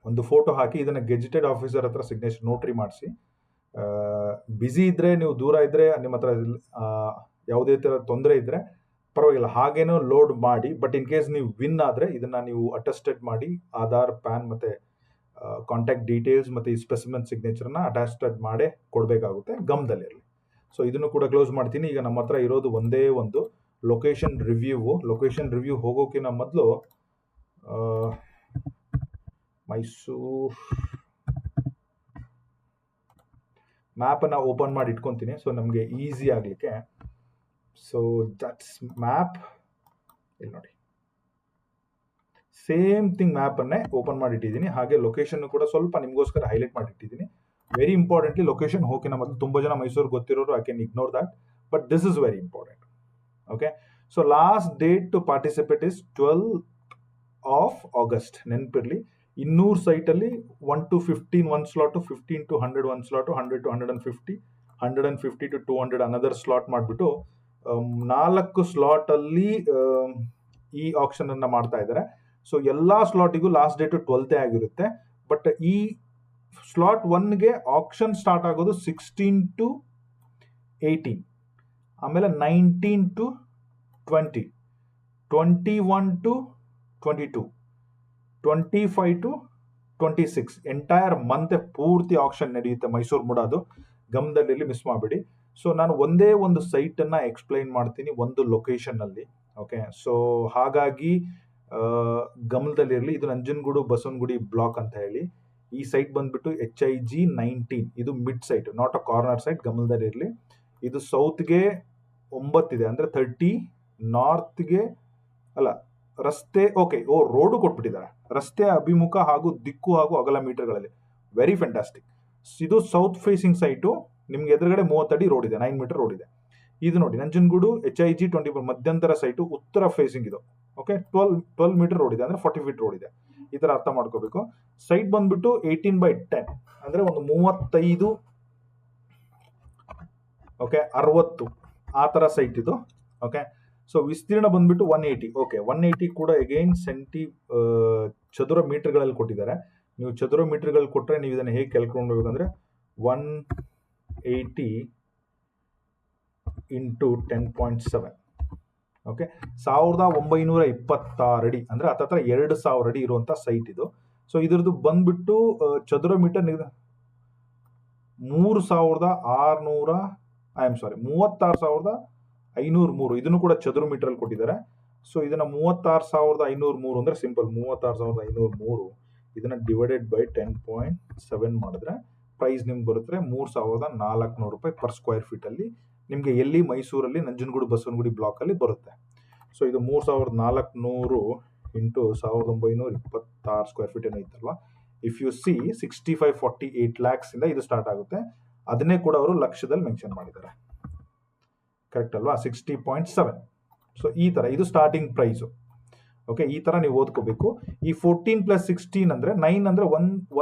ಒಂದು ಫೋಟೋ ಹಾಕಿ, ಇದನ್ನು ಗೆಜೆಟೆಡ್ ಆಫೀಸರ್ ಹತ್ರ ಸಿಗ್ನೇಚರ್ ನೋಟ್ರಿ ಮಾಡಿಸಿ. ಬ್ಯುಸಿ ಇದ್ದರೆ, ನೀವು ದೂರ ಇದ್ದರೆ, ನಿಮ್ಮ ಹತ್ರ ಯಾವುದೇ ಥರ ತೊಂದರೆ ಇದ್ದರೆ ಪರವಾಗಿಲ್ಲ, ಹಾಗೇನೋ ಲೋಡ್ ಮಾಡಿ. ಬಟ್ ಇನ್ ಕೇಸ್ ನೀವು ವಿನ್ ಆದರೆ ಇದನ್ನು ನೀವು ಅಟೆಸ್ಟೆಡ್ ಮಾಡಿ, ಆಧಾರ್, ಪ್ಯಾನ್ ಮತ್ತು ಕಾಂಟ್ಯಾಕ್ಟ್ ಡೀಟೇಲ್ಸ್ ಮತ್ತು ಈ ಸ್ಪೆಸಿಮೆನ್ ಸಿಗ್ನೇಚರ್ನ ಅಟ್ಯಾಸ್ಟೆಡ್ ಮಾಡೇ ಕೊಡಬೇಕಾಗುತ್ತೆ, ಗಮನದಲ್ಲಿರಲಿ. ಸೊ ಇದನ್ನು ಕೂಡ ಕ್ಲೋಸ್ ಮಾಡ್ತೀನಿ. ಈಗ ನಮ್ಮ ಹತ್ರ ಇರೋದು ಒಂದೇ ಒಂದು ಲೊಕೇಶನ್ ರಿವ್ಯೂ ಹೋಗೋಕ್ಕಿಂತ ಮೊದಲು ಮೈಸೂರು ಮ್ಯಾಪನ್ನು ಓಪನ್ ಮಾಡಿ ಇಟ್ಕೊತೀನಿ, ಸೊ ನಮಗೆ ಈಸಿ ಆಗಲಿಕ್ಕೆ. So that's map. ಇಲ್ಲಿ ನೋಡಿ, ಸೇಮ್ ಥಿಂಗ್ ಮ್ಯಾಪನ್ನೇ ಓಪನ್ ಮಾಡಿಟ್ಟಿದ್ದೀನಿ. ಹಾಗೆ ಲೊಕೇಶನ್ ಕೂಡ ಸ್ವಲ್ಪ ನಿಮಗೋಸ್ಕರ ಹೈಲೈಟ್ ಮಾಡಿಟ್ಟಿದ್ದೀನಿ. ವೆರಿ ಇಂಪಾರ್ಟೆಂಟ್ಲಿ, ಲೊಕೇಶನ್ ಹೋಗಿ ಮೊದಲು ತುಂಬ ಜನ ಮೈಸೂರು ಗೊತ್ತಿರೋರು, I can ignore that, but this is very important. Okay, so last date to participate is 12 August. ನೆನಪಿರಲಿ, 200 ಸೈಟಲ್ಲಿ 1 to 15 1 slot, 15 to 100 1 slot, 100 to 150, 150 to 200 another slot ಮಾಡಿಬಿಟ್ಟು 4 ಸ್ಲಾಟಲ್ಲಿ ಈ ಆಕ್ಷನ್ ಅನ್ನ ಮಾಡ್ತಾ ಇದ್ದಾರೆ. ಸೊ ಎಲ್ಲ ಸ್ಲಾಟಿಗೂ ಲಾಸ್ಟ್ ಡೇಟು 12th ಆಗಿರುತ್ತೆ. ಬಟ್ ಈ ಸ್ಲಾಟ್ 1ಗೆ ಆಕ್ಷನ್ ಸ್ಟಾರ್ಟ್ ಆಗೋದು 16 to 18, ಆಮೇಲೆ 19 to 20, 21 to 22, 25 to 26, entire month ಪೂರ್ತಿ ಆಕ್ಷನ್ ನಡೆಯುತ್ತೆ ಮೈಸೂರು ಮುಡಾದು. ಗಮನದಲ್ಲಿ ಮಿಸ್ ಮಾಡಬೇಡಿ. ಸೊ ನಾನು ಒಂದೇ ಒಂದು ಸೈಟನ್ನು ಎಕ್ಸ್ಪ್ಲೈನ್ ಮಾಡ್ತೀನಿ ಒಂದು ಲೊಕೇಶನ್ನಲ್ಲಿ. ಓಕೆ, ಸೊ ಹಾಗಾಗಿ ಗಮನದಲ್ಲಿರಲಿ. ಇದು ನಂಜನಗೂಡು ಬಸವನಗುಡಿ ಬ್ಲಾಕ್ ಅಂತ ಹೇಳಿ. ಈ ಸೈಟ್ ಬಂದ್ಬಿಟ್ಟು HIG 19. ಇದು mid site, not a corner site, ಗಮನದಲ್ಲಿರಲಿ. ಇದು ಸೌತ್ಗೆ 9 ಇದೆ, ಅಂದರೆ 30, ನಾರ್ತ್ಗೆ ಅಲ್ಲ ರಸ್ತೆ, ಓಕೆ, ರೋಡು ಕೊಟ್ಬಿಟ್ಟಿದ್ದಾರೆ, ರಸ್ತೆ ಅಭಿಮುಖ ಹಾಗೂ ದಿಕ್ಕು ಹಾಗೂ ಅಗಲ ಮೀಟರ್ಗಳಲ್ಲಿ. Very fantastic. ಇದು ಸೌತ್ ಫೇಸಿಂಗ್ ಸೈಟು. ನಿಮ್ಗೆ ಎದುರುಗಡೆ 30 ಅಡಿ ರೋಡ್ ಇದೆ, 9 ಮೀಟರ್ ರೋಡ್ ಇದೆ. ಇದು ನೋಡಿ, ನಂಜನಗೂಡು HIG 24 ಮಧ್ಯಂತರ ಸೈಟು, ಉತ್ತರ ಫೇಸಿಂಗ್ ಇದು. ಓಕೆ, 12 ಮೀಟರ್ ರೋಡ್ ಇದೆ, ಅಂದರೆ 40 ಫೀಟ್ ರೋಡ್ ಇದೆ. ಈ ಥರ ಅರ್ಥ ಮಾಡ್ಕೋಬೇಕು. ಸೈಟ್ ಬಂದ್ಬಿಟ್ಟು 18/10, ಅಂದರೆ ಒಂದು 35, ಓಕೆ, 60 ಆ ಥರ ಸೈಟ್ ಇದು. ಓಕೆ, ಸೊ ವಿಸ್ತೀರ್ಣ ಬಂದ್ಬಿಟ್ಟು 180. ಓಕೆ, 180 ಕೂಡ ಅಗೈನ್ ಚದುರ ಮೀಟರ್ಗಳಲ್ಲಿ ಕೊಟ್ಟಿದ್ದಾರೆ. ನೀವು ಚದುರ ಮೀಟರ್ಗಳಲ್ಲಿ ಕೊಟ್ಟರೆ ನೀವು ಇದನ್ನು ಹೇಗೆ ಕೇಳ್ಕೊಳ್ಬೇಕಂದ್ರೆ 180 into 10.7. ಓಕೆ, 1926 ಅಡಿ, ಅಂದರೆ ಹತ್ತತ್ರ 2000 ಅಡಿ ಇರುವಂಥ ಸೈಟ್ ಇದು. ಸೊ ಇದ್ರದ್ದು ಬಂದ್ಬಿಟ್ಟು ಚದುರ ಮೀಟರ್ 36,503. ಇದನ್ನು ಕೂಡ ಚದುರ ಮೀಟರ್ ಕೊಟ್ಟಿದ್ದಾರೆ. ಸೊ ಇದನ್ನ 36,503 ಅಂದ್ರೆ ಸಿಂಪಲ್, 36,503 ಇದನ್ನ ಡಿವೈಡೆಡ್ ಬೈ 10.7 ಮಾಡಿದ್ರೆ ಪ್ರೈಸ್ ನಿಮ್ಗೆ ಬರುತ್ತೆ 3,400 ರೂಪಾಯಿ ಪರ್ ಸ್ಕ್ವೇರ್ ಫೀಟ್ ಅಲ್ಲಿ. ನಿಮಗೆ ಎಲ್ಲಿ ಮೈಸೂರಲ್ಲಿ ನಂಜನಗೂಡು ಬಸವನಗುಡಿ ಬ್ಲಾಕ್ ಅಲ್ಲಿ ಬರುತ್ತೆ. ಸೊ ಇದು 3,400 ಇಂಟು 1,926 ಸ್ಕ್ವೇರ್ ಫೀಟ್ ಏನೋ ಇತ್ತಲ್ವಾ. ಇಫ್ ಯು ಸಿ 6548 lakhs ಇಂದ ಇದು ಸ್ಟಾರ್ಟ್ ಆಗುತ್ತೆ. ಅದನ್ನೇ ಕೂಡ ಅವರು ಲಕ್ಷದಲ್ಲಿ ಮೆನ್ಷನ್ ಮಾಡಿದ್ದಾರೆ, ಕರೆಕ್ಟ್ ಅಲ್ವಾ? 60.7. ಸೊ ಈ ತರ ಇದು ಸ್ಟಾರ್ಟಿಂಗ್ ಪ್ರೈಸು. ಓಕೆ, ಈ ತರ ನೀವು ಓದ್ಕೋಬೇಕು. ಈ 14 + 16 ಅಂದ್ರೆ 9 ಅಂದ್ರೆ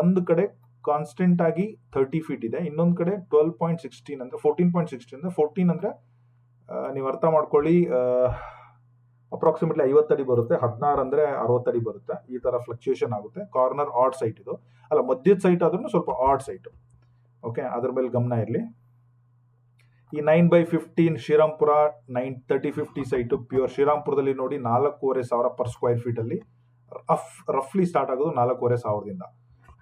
ಒಂದು ಕಡೆ ಕಾನ್ಸ್ಟೆಂಟ್ ಆಗಿ 30 ಫೀಟ್ ಇದೆ, ಇನ್ನೊಂದು ಕಡೆ 12.16 ಅಂದ್ರೆ 14.16 ಅಂದ್ರೆ 14 ಅಂದ್ರೆ ನೀವು ಅರ್ಥ ಮಾಡ್ಕೊಳ್ಳಿ, ಅಪ್ರಾಕ್ಸಿಮೇಟ್ಲಿ 50 ಅಡಿ ಬರುತ್ತೆ. 16 ಅಂದ್ರೆ 60 ಅಡಿ ಬರುತ್ತೆ. ಈ ತರ ಫ್ಲಕ್ಚುಯೇಷನ್ ಆಗುತ್ತೆ. ಕಾರ್ನರ್ ಆಡ್ ಸೈಟ್ ಇದು, ಅಲ್ಲ ಮಧ್ಯದ ಸೈಟ್ ಆದ್ರೂ ಸ್ವಲ್ಪ ಆಡ್ ಸೈಟ್. ಓಕೆ, ಅದ್ರ ಮೇಲೆ ಗಮನ ಇರಲಿ. ಈ 9/15 ಶ್ರೀರಾಮ್ಪುರ 3050 ಸೈಟು ಪ್ಯೂರ್ ಶ್ರೀರಾಮ್ಪುರದಲ್ಲಿ ನೋಡಿ 4,500 ಪರ್ ಸ್ಕ್ವೇರ್ ಫೀಟ್ ಅಲ್ಲಿ ರಫ್ಲಿ ಸ್ಟಾರ್ಟ್ ಆಗೋದು 4,500ದಿಂದ.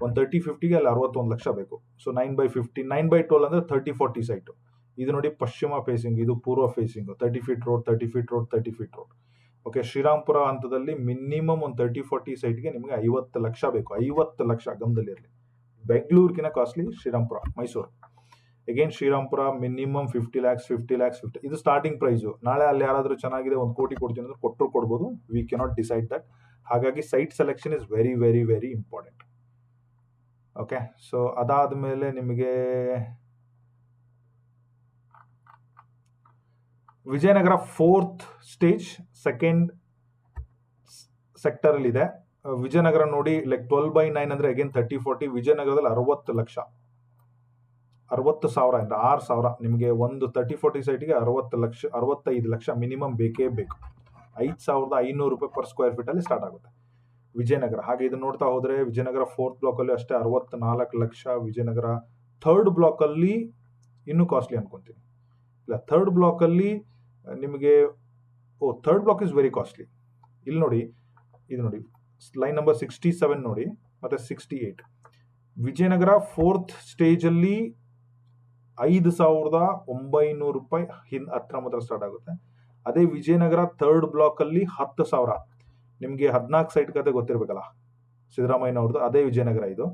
ಒಂದು 3050ಗೆ ಅಲ್ಲಿ 61 ಲಕ್ಷ ಬೇಕು. ಸೊ 9/15 9/12 ಅಂದ್ರೆ 3040 ಸೈಟು. ಇದು ನೋಡಿ ಪಶ್ಚಿಮ ಫೇಸಿಂಗ್, ಇದು ಪೂರ್ವ facing, 30 feet road 30 feet road 30 feet road. Okay, Srirampura ಹಂತದಲ್ಲಿ ಮಿನಿಮಮ್ ಒಂದು 3040 ಸೈಟ್ಗೆ ನಿಮಗೆ 50 ಲಕ್ಷ ಬೇಕು. 50 ಲಕ್ಷ ಗಮನದಲ್ಲಿರಲಿ. ಬೆಂಗಳೂರಿಗಿನ costly Srirampura, Mysuru. Again Srirampura minimum 50 lakhs 50 lakhs 50. ಇದು ಸ್ಟಾರ್ಟಿಂಗ್ ಪ್ರೈಸು. ನಾಳೆ ಅಲ್ಲಿ ಯಾರಾದರೂ ಚೆನ್ನಾಗಿದೆ 1 ಕೋಟಿ ಕೊಡ್ತೀನಿ ಅಂದ್ರೆ ಕೊಟ್ಟರು ಕೊಡ್ಬೋದು. We cannot decide that. ಹಾಗಾಗಿ site selection is very very very important. Okay, so ಅದಾದ್ಮೇಲೆ ನಿಮಗೆ Vijayanagara 4th stage 2nd sector ಅಲ್ಲಿ ಇದೆ. ವಿಜಯನಗರ ನೋಡಿ, ಲೈಕ್ 12/9 ಅಂದ್ರೆ ಅಗೇನ್ 3040. ವಿಜಯನಗರದಲ್ಲಿ 60 ಲಕ್ಷ 60,000 ಅಂದರೆ 6,000 ನಿಮಗೆ ಒಂದು 30-40 ಸೈಟಿಗೆ 65 ಲಕ್ಷ ಮಿನಿಮಮ್ ಬೇಕೇ ಬೇಕು. 5,500 ರೂಪಾಯಿ ಪರ್ ಸ್ಕ್ವೇರ್ ಫೀಟಲ್ಲಿ ಸ್ಟಾರ್ಟ್ ಆಗುತ್ತೆ ವಿಜಯನಗರ. ಹಾಗೆ ಇದು ನೋಡ್ತಾ ಹೋದರೆ ವಿಜಯನಗರ 4th ಬ್ಲಾಕಲ್ಲಿ ಅಷ್ಟೇ 64 ಲಕ್ಷ. ವಿಜಯನಗರ 3rd ಬ್ಲಾಕಲ್ಲಿ ಇನ್ನೂ ಕಾಸ್ಟ್ಲಿ ಅನ್ಕೊಂತೀನಿ. ಇಲ್ಲ, 3rd ಬ್ಲಾಕಲ್ಲಿ ನಿಮಗೆ 3rd block is very costly. ಇಲ್ಲಿ ನೋಡಿ, ಇದು ನೋಡಿ, ಲೈನ್ ನಂಬರ್ 67 ನೋಡಿ, ಮತ್ತೆ 68. ವಿಜಯನಗರ 4th ಸ್ಟೇಜಲ್ಲಿ 5,900 ರೂಪಾಯಿ ಹತ್ರ ಮಾತ್ರ ಸ್ಟಾರ್ಟ್ ಆಗುತ್ತೆ. ಅದೇ ವಿಜಯನಗರ 3rd ಬ್ಲಾಕಲ್ಲಿ 10,000. ನಿಮಗೆ 14 ಸೈಟ್ ಕತೆ ಗೊತ್ತಿರಬೇಕಲ್ಲ, ಸಿದ್ದರಾಮಯ್ಯನವ್ರದ್ದು, ಅದೇ ವಿಜಯನಗರ ಇದು.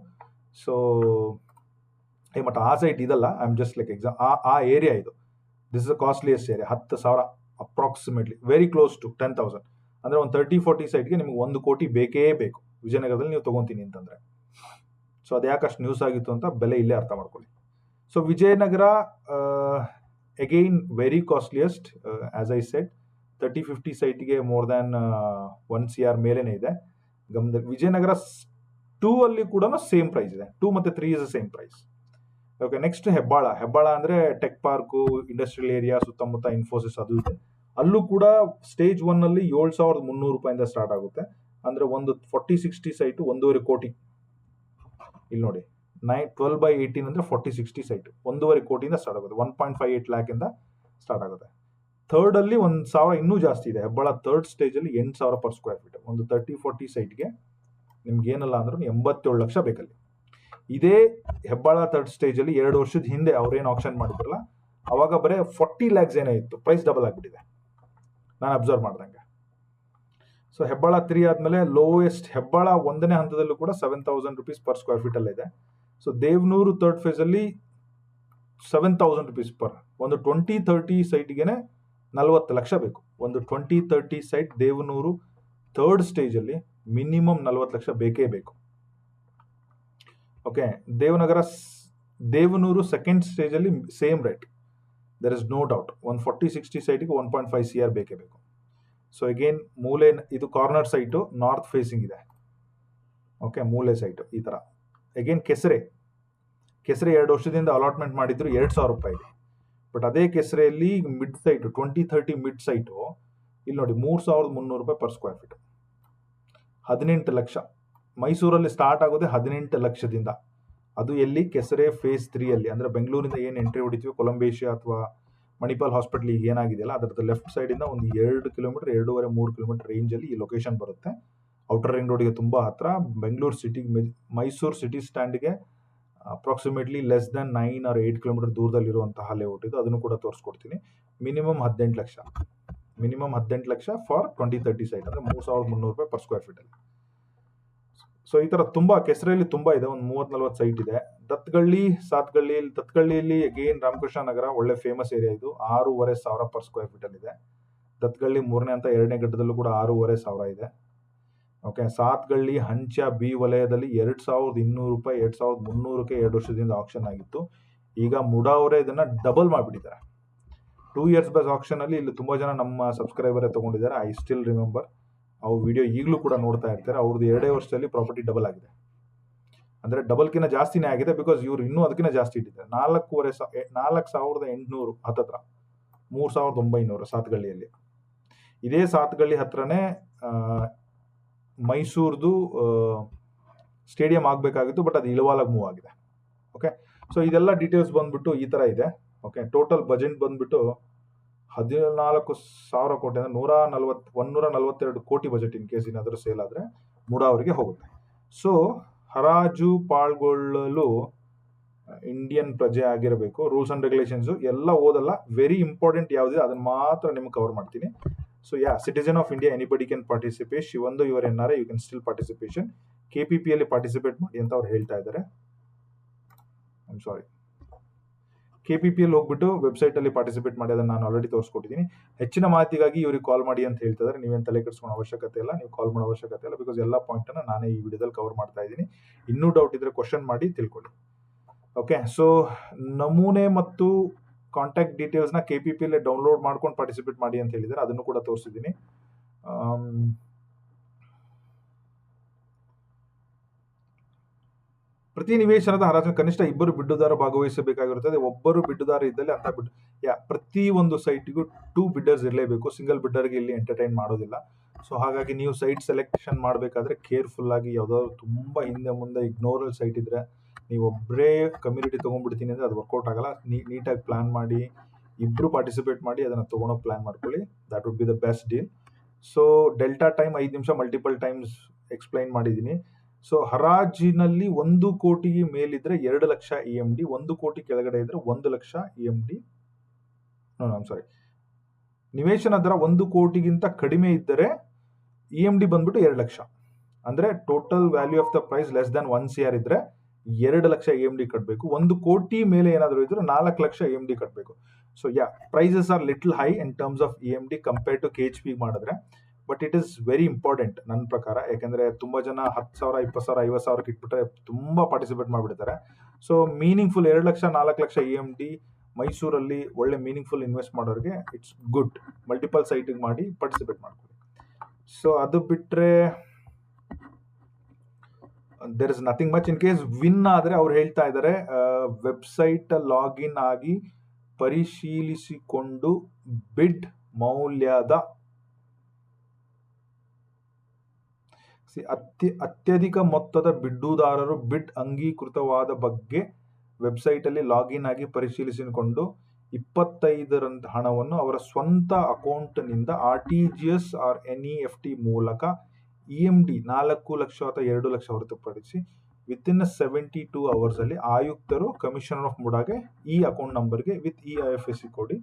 ಸೊ ಬಟ್ ಆ ಸೈಟ್ ಇದಲ್ಲ, I am just like exam, ಆ ಏರಿಯಾ ಇದು. This is a costliest area. 10,000 approximately, very close to 10,000. ಅಂದರೆ ಒಂದು 30-40 ಸೈಟ್ಗೆ ನಿಮಗೆ 1 ಕೋಟಿ ಬೇಕೇ ಬೇಕು ವಿಜಯನಗರದಲ್ಲಿ ನೀವು ತೊಗೊತೀನಿ ಅಂತಂದರೆ. ಸೊ ಅದು ಯಾಕೆ ಅಷ್ಟು ನ್ಯೂಸ್ ಆಗಿತ್ತು ಅಂತ ಬೆಲೆ ಇಲ್ಲೇ ಅರ್ಥ ಮಾಡ್ಕೊಳ್ಳಿ. So Vijayanagar again very costliest. As I said, 30-50 ಸೈಟಿಗೆ ಮೋರ್ ದ್ಯಾನ್ 1 CR ಮೇಲೇನೆ ಇದೆ ಗಮನದಲ್ಲಿ. ವಿಜಯನಗರ 2 ಅಲ್ಲಿ ಕೂಡ ಸೇಮ್ ಪ್ರೈಸ್ ಇದೆ. 2 ಮತ್ತು 3 is the same price. Okay, next Hebbal ಅಂದರೆ ಟೆಕ್ ಪಾರ್ಕು, ಇಂಡಸ್ಟ್ರಿಯಲ್ ಏರಿಯಾ, ಸುತ್ತಮುತ್ತ ಇನ್ಫೋಸಿಸ್ ಅದು ಇದೆ. ಅಲ್ಲೂ ಕೂಡ ಸ್ಟೇಜ್ 1 ಅಲ್ಲಿ 7,300 ರೂಪಾಯಿಂದ ಸ್ಟಾರ್ಟ್ ಆಗುತ್ತೆ. ಅಂದರೆ ಒಂದು 40-60 ಸೈಟು 1.5 ಕೋಟಿ. ಇಲ್ಲಿ ನೋಡಿ, 12/18 ಅಂದರೆ 40-60 ಸೈಟು 1.5 ಕೋಟಿಯಿಂದ ಸ್ಟಾರ್ಟ್ ಆಗುತ್ತೆ. 1.58 ಲ್ಯಾಕಿಂದ ಸ್ಟಾರ್ಟ್ ಆಗುತ್ತೆ. 3rd ಅಲ್ಲಿ 1,000 ಇನ್ನೂ ಜಾಸ್ತಿ ಇದೆ. ಹೆಬ್ಬಾಳ 3rd ಸ್ಟೇಜಲ್ಲಿ 8,000 ಪರ್ ಸ್ಕ್ವೇರ್ ಫೀಟ್. ಒಂದು 30-40 ಸೈಟ್ಗೆ ನಿಮ್ಗೆ ಏನಲ್ಲ ಅಂದ್ರೂ 87 ಲಕ್ಷ ಬೇಕಲ್ಲಿ. ಇದೇ ಹೆಬ್ಬಾಳ 3rd ಸ್ಟೇಜಲ್ಲಿ 2 ವರ್ಷದ ಹಿಂದೆ ಅವ್ರೇನು ಆಕ್ಷನ್ ಮಾಡಿದ್ರಲ್ಲ, ಅವಾಗ ಬರೀ 40 ಲ್ಯಾಕ್ಸ್ ಏನೋ ಇತ್ತು. ಪ್ರೈಸ್ ಡಬಲ್ ಆಗಿಬಿಟ್ಟಿದೆ ನಾನು ಅಬ್ಸರ್ವ್ ಮಾಡ್ದಂಗೆ. ಸೊ ಹೆಬ್ಬಾಳ 3 ಆದಮೇಲೆ ಲೋಯೆಸ್ಟ್ ಹೆಬ್ಬಾಳ 1ನೇ ಹಂತದಲ್ಲೂ ಕೂಡ 7,000 ರೂಪೀಸ್ ಪರ್ ಸ್ಕ್ವೇರ್ ಫೀಟ್ ಅಲ್ಲಿದೆ. ಸೊ ದೇವನೂರು 3rd ಫೇಸಲ್ಲಿ 7,000 ರೂಪೀಸ್ ಪರ್. ಒಂದು 20-30 ಸೈಟ್ಗೆ 40 ಲಕ್ಷ ಬೇಕು. ಒಂದು 20-30 ಸೈಟ್ ದೇವನೂರು 3rd ಸ್ಟೇಜಲ್ಲಿ ಮಿನಿಮಮ್ 40 ಲಕ್ಷ ಬೇಕೇ ಬೇಕು. ಓಕೆ, ದೇವನೂರು 2nd ಸ್ಟೇಜಲ್ಲಿ same rate, there is no doubt. ಒಂದು 40-60 ಸೈಟಿಗೆ 1.5 CR ಬೇಕೇ ಬೇಕು. ಸೊ ಅಗೇನ್ ಮೂಲೆ, ಇದು ಕಾರ್ನರ್ ಸೈಟು, ನಾರ್ತ್ ಫೇಸಿಂಗ್ ಇದೆ. ಓಕೆ, ಮೂಲೆ ಸೈಟು ಈ ಥರ. ಅಗೇನ್ ಕೆಸರೆ 2 ವರ್ಷದಿಂದ ಅಲಾಟ್ಮೆಂಟ್ ಮಾಡಿದ್ರು 2,000 ರೂಪಾಯಿ. ಬಟ್ ಅದೇ ಕೆಸರೆಯಲ್ಲಿ ಮಿಡ್ ಸೈಟು 20-30 ಮಿಡ್ ಸೈಟು ಇಲ್ಲಿ ನೋಡಿ 3,300 ರೂಪಾಯಿ ಪರ್ ಸ್ಕ್ವೇರ್ ಫೀಟ್, 18 ಲಕ್ಷ. ಮೈಸೂರಲ್ಲಿ ಸ್ಟಾರ್ಟ್ ಆಗೋದೇ 18 ಲಕ್ಷದಿಂದ. ಅದು ಎಲ್ಲಿ? ಕೆಸರೆ ಫೇಸ್ 3 ಅಲ್ಲಿ. ಅಂದರೆ ಬೆಂಗಳೂರಿಂದ ಏನು ಎಂಟ್ರಿ ಹೊಡಿತೀವಿ, ಕೊಲಂಬೇಶಿಯಾ ಅಥವಾ ಮಣಿಪಾಲ್ ಹಾಸ್ಪಿಟಲ್ ಈಗ ಏನಾಗಿದೆಯಲ್ಲ, ಅದರದ್ದು ಲೆಫ್ಟ್ ಸೈಡಿಂದ ಒಂದು 2 ಕಿಲೋಮೀಟರ್ 2.5-3 ಕಿಲೋಮೀಟರ್ ರೇಂಜಲ್ಲಿ ಈ ಲೊಕೇಶನ್ ಬರುತ್ತೆ. ಔಟರ್ ರಿಂಗ್ ರೋಡಿಗೆ ತುಂಬ ಹತ್ರ. ಬೆಂಗಳೂರು ಸಿಟಿಗೆ, ಮೈಸೂರು ಸಿಟಿ ಸ್ಟ್ಯಾಂಡ್ಗೆ approximately less than 9 or 8 kilometre ದೂರದಲ್ಲಿರುವಂತಹ ಲೇಔಟ್ ಇದು. ಅದನ್ನು ಕೂಡ ತೋರಿಸ್ಕೊಡ್ತೀನಿ. ಮಿನಿಮಮ್ 18 ಲಕ್ಷ ಫಾರ್ 20-30 ಸೈಟ್, ಅಂದರೆ 3,300 ರೂಪಾಯಿ ಪರ್ ಸ್ಕ್ವೇರ್ ಫೀಟಲ್ಲಿ. ಸೊ ಈ ಥರ ತುಂಬ ಕೆಸರೆಯಲ್ಲಿ ತುಂಬ ಇದೆ. ಒಂದು 30-40 ಸೈಟ್ ಇದೆ. ದತ್ಗಳ್ಳಿಯಲ್ಲಿ ಅಗೇನ್ ರಾಮಕೃಷ್ಣ ನಗರ ಒಳ್ಳೆ ಫೇಮಸ್ ಏರಿಯಾ ಇದು. 6,500 ಪರ್ ಸ್ಕ್ವೇರ್ ಫೀಟಲ್ಲಿದೆ. ದತ್ಗಳ್ಳಿ 3ನೇ ಹಂತ 2ನೇ ಘಟ್ಟದಲ್ಲೂ ಕೂಡ 6,500 ಇದೆ. ಓಕೆ, ಸಾತ್ಗಳ್ಳಿ ಹಂಚ ಬಿ ವಲಯದಲ್ಲಿ 2,200 ರೂಪಾಯಿ 2,300ಕ್ಕೆ 2 ವರ್ಷದಿಂದ ಆಕ್ಷನ್ ಆಗಿತ್ತು. ಈಗ ಮುಡಾ ಅವರೇ ಇದನ್ನ ಡಬಲ್ ಮಾಡಿಬಿಟ್ಟಿದ್ದಾರೆ. 2 years ಬೇಸ್ ಆಕ್ಷನ್ ಅಲ್ಲಿ ಇಲ್ಲಿ ತುಂಬಾ ಜನ ನಮ್ಮ ಸಬ್ಸ್ಕ್ರೈಬರೇ ತಗೊಂಡಿದ್ದಾರೆ. I still remember. ಅವ್ರ ವಿಡಿಯೋ ಈಗಲೂ ಕೂಡ ನೋಡ್ತಾ ಇರ್ತಾರೆ. ಅವ್ರದ್ದು 2 ವರ್ಷದಲ್ಲಿ ಪ್ರಾಪರ್ಟಿ ಡಬಲ್ ಆಗಿದೆ. ಅಂದ್ರೆ ಡಬಲ್ಕಿಂತ ಜಾಸ್ತಿನೇ ಆಗಿದೆ. ಬಿಕಾಸ್ ಇವ್ರು ಇನ್ನೂ ಅದಕ್ಕಿಂತ ಜಾಸ್ತಿ ಇಟ್ಟಿದ್ದಾರೆ. 4,800 ಹತ್ತತ್ರ 3,900 ಸಾತ್ಗಳ್ಳಿಯಲ್ಲಿ. ಇದೇ ಸಾತ್ಗಳ್ಳಿ ಹತ್ರನೇ ಮೈಸೂರ್ದು ಸ್ಟೇಡಿಯಂ ಆಗಬೇಕಾಗಿತ್ತು. ಬಟ್ ಅದು ಇಳವಾಲಾಗಿ ಮೂವ್ ಆಗಿದೆ. ಓಕೆ, ಸೊ ಇದೆಲ್ಲ ಡೀಟೇಲ್ಸ್ ಬಂದ್ಬಿಟ್ಟು ಈ ಥರ ಇದೆ. ಓಕೆ, ಟೋಟಲ್ ಬಜೆಟ್ ಬಂದ್ಬಿಟ್ಟು 14,000 ಕೋಟಿ, ಅಂದರೆ 142 ಕೋಟಿ ಬಜೆಟ್. ಇನ್ ಕೇಸ್ ಏನಾದರೂ ಸೇಲ್ ಆದರೆ ಮುಡಾ ಅವರಿಗೆ ಹೋಗುತ್ತೆ. ಸೊ ಹರಾಜು ಪಾಲ್ಗೊಳ್ಳಲು ಇಂಡಿಯನ್ ಪ್ರಜೆ ಆಗಿರಬೇಕು. ರೂಲ್ಸ್ ಅಂಡ್ ರೆಗ್ಯುಲೇಷನ್ಸು ಎಲ್ಲ ಓದಲ್ಲ. ವೆರಿ ಇಂಪಾರ್ಟೆಂಟ್ ಯಾವುದಿದೆ ಅದನ್ನು ಮಾತ್ರ ನಿಮ್ಗೆ ಕವರ್ ಮಾಡ್ತೀನಿ. So citizen of India anybody can participate. ಶಿವಂದು your NRI you can still participation. KPP ಅಲ್ಲಿ ಪಾರ್ಟಿಸಿಪೇಟ್ ಮಾಡಿ ಅಂತ ಅವ್ರು ಹೇಳ್ತಾ ಇದ್ದಾರೆ. ಐಮ್ ಸಾರಿ, KPP ಅಲ್ಲಿ ಹೋಗ್ಬಿಟ್ಟು ವೆಬ್ಸೈಟ್ ಅಲ್ಲಿ ಪಾರ್ಟಿಸಿಪೇಟ್ ಮಾಡಿ. ಅದನ್ನು ನಾನು ಆಲ್ರೆಡಿ ತೋರಿಸ್ಕೊಟ್ಟಿದ್ದೀನಿ. ಹೆಚ್ಚಿನ ಮಾಹಿತಿಗಾಗಿ ಇವ್ರಿಗೆ ಕಾಲ್ ಮಾಡಿ ಅಂತ ಹೇಳ್ತಾ ಇದ್ದಾರೆ. ನೀವೇನು ತಲೆ ಕೆಡಿಸ್ಕೊಳ್ಳೋ ಅವಶ್ಯಕತೆ ಇಲ್ಲ, ನೀವು ಕಾಲ್ ಮಾಡೋ ಅವಶ್ಯಕತೆ ಇಲ್ಲ. ಬಿಕಾಸ್ ಎಲ್ಲ ಪಾಯಿಂಟನ್ನು ನಾನೇ ಈ ವಿಡಿಯೋದಲ್ಲಿ ಕವರ್ ಮಾಡ್ತಾ ಇದ್ದೀನಿ. ಇನ್ನೂ ಡೌಟ್ ಇದ್ರೆ ಕ್ವಶನ್ ಮಾಡಿ ತಿಳ್ಕೊಳ್ಳಿ. ಓಕೆ, ಸೊ ನಮೂನೆ ಮತ್ತು ಕಾಂಟ್ಯಾಕ್ಟ್ ಡೀಟೇಲ್ಸ್ನ KPP ಅಲ್ಲಿ ಡೌನ್ಲೋಡ್ ಮಾಡ್ಕೊಂಡು ಪಾರ್ಟಿಸಿಪೇಟ್ ಮಾಡಿ ಅಂತ ಹೇಳಿದ್ದಾರೆ. ಅದನ್ನು ಕೂಡ ತೋರಿಸಿದ್ದೀನಿ. ಪ್ರತಿ ನಿವೇಶನದ ಹರಾಜಿನ ಕನಿಷ್ಠ ಇಬ್ಬರು ಬಿಡ್ಡುದಾರ ಭಾಗವಹಿಸಬೇಕಾಗಿರುತ್ತದೆ. ಒಬ್ಬರು ಬಿಡ್ಡುದಾರ ಇದ್ದಲ್ಲಿ ಅಂತ ಪ್ರತಿ ಒಂದು ಸೈಟಿಗೂ 2 ಬಿಡ್ಡರ್ಸ್ ಇರಲೇಬೇಕು. ಸಿಂಗಲ್ ಬಿಡ್ಡರ್ಗೆ ಇಲ್ಲಿ ಎಂಟರ್ಟೈನ್ ಮಾಡೋದಿಲ್ಲ. ಸೊ ಹಾಗಾಗಿ ನೀವು ಸೈಟ್ ಸೆಲೆಕ್ಷನ್ ಮಾಡಬೇಕಾದ್ರೆ ಕೇರ್ಫುಲ್ ಆಗಿ, ಯಾವ್ದಾದ್ರು ತುಂಬಾ ಹಿಂದೆ ಮುಂದೆ ಇಗ್ನೋರಲ್ ಸೈಟ್ ಇದ್ರೆ, ನೀವು ಒಬ್ಬರೇ ಕಮ್ಯುನಿಟಿ ತೊಗೊಂಡ್ಬಿಡ್ತೀನಿ ಅಂದರೆ ಅದು ವರ್ಕೌಟ್ ಆಗಲ್ಲ. ನೀಟಾಗಿ ಪ್ಲಾನ್ ಮಾಡಿ, ಇಬ್ರು ಪಾರ್ಟಿಸಿಪೇಟ್ ಮಾಡಿ ಅದನ್ನು ತೊಗೊಳೋ ಪ್ಲಾನ್ ಮಾಡ್ಕೊಳ್ಳಿ. That would be the best deal. So delta time 5 ನಿಮಿಷ ಮಲ್ಟಿಪಲ್ ಟೈಮ್ಸ್ ಎಕ್ಸ್ಪ್ಲೈನ್ ಮಾಡಿದ್ದೀನಿ. ಸೊ ಹರಾಜಿನಲ್ಲಿ 1 ಕೋಟಿ ಮೇಲಿದ್ರೆ 2 ಲಕ್ಷ EMD, 1 ಕೋಟಿ ಕೆಳಗಡೆ ಇದ್ರೆ 1 ಲಕ್ಷ EMD. ಸಾರಿ, ನಿವೇಶನ ದರ 1 ಕೋಟಿಗಿಂತ ಕಡಿಮೆ ಇದ್ದರೆ EMD ಬಂದ್ಬಿಟ್ಟು 2 ಲಕ್ಷ. ಅಂದ್ರೆ total value of the price less than 1 CR ಇದ್ರೆ 2 ಲಕ್ಷ EMD ಕಟ್ಟಬೇಕು. 1 ಕೋಟಿ ಮೇಲೆ ಏನಾದರೂ ಇದ್ರೆ 4 ಲಕ್ಷ EMD ಕಟ್ಟಬೇಕು. So prices are little high in terms of EMD compare to KHP ಮಾಡಿದ್ರೆ. But it is very important ನನ್ನ ಪ್ರಕಾರ. ಯಾಕಂದ್ರೆ ತುಂಬಾ ಜನ 10,000, 20,000, 50,000 ಇಟ್ಬಿಟ್ರೆ ತುಂಬಾ ಪಾರ್ಟಿಸಿಪೇಟ್ ಮಾಡಿಬಿಡ್ತಾರೆ. So meaningful 2 lakh 4 lakh EMD ಮೈಸೂರಲ್ಲಿ ಒಳ್ಳೆ ಮೀನಿಂಗ್ಫುಲ್ ಇನ್ವೆಸ್ಟ್ ಮಾಡೋರಿಗೆ ಇಟ್ಸ್ ಗುಡ್. ಮಲ್ಟಿಪಲ್ ಸೈಟಿಗೆ ಮಾಡಿ ಪಾರ್ಟಿಸಿಪೇಟ್ ಮಾಡ್ಕೊಳ್ಳಿ. ಸೊ ಅದು ಬಿಟ್ರೆ there is nothing much. In case win ಆದ್ರೆ ಅವ್ರು ಹೇಳ್ತಾ ಇದ್ದಾರೆ ವೆಬ್ಸೈಟ್ ಲಾಗಿನ್ ಆಗಿ ಪರಿಶೀಲಿಸಿಕೊಂಡು ಬಿಡ್ ಮೌಲ್ಯದ ಅತ್ಯಧಿಕ ಮೊತ್ತದ ಬಿಡ್ಡುದಾರರು ಬಿಡ್ ಅಂಗೀಕೃತವಾದ ಬಗ್ಗೆ ವೆಬ್ಸೈಟ್ ಅಲ್ಲಿ ಲಾಗಿನ್ ಆಗಿ ಪರಿಶೀಲಿಸಿಕೊಂಡು 25 ಹಣವನ್ನು ಅವರ ಸ್ವಂತ ಅಕೌಂಟ್ನಿಂದ RTGS ಆರ್ NEFT ಮೂಲಕ EMD 4 ಲಕ್ಷ ಅಥವಾ 2 ಲಕ್ಷ ಹೊರತುಪಡಿಸಿ ವಿತಿನ್ 72 hours ಅಲ್ಲಿ ಆಯುಕ್ತರು ಕಮಿಷನರ್ ಆಫ್ ಮುಡಾಗೆ ಈ ಅಕೌಂಟ್ ನಂಬರ್ಗೆ ವಿತ್ EIFSC ಕೊಡಿ.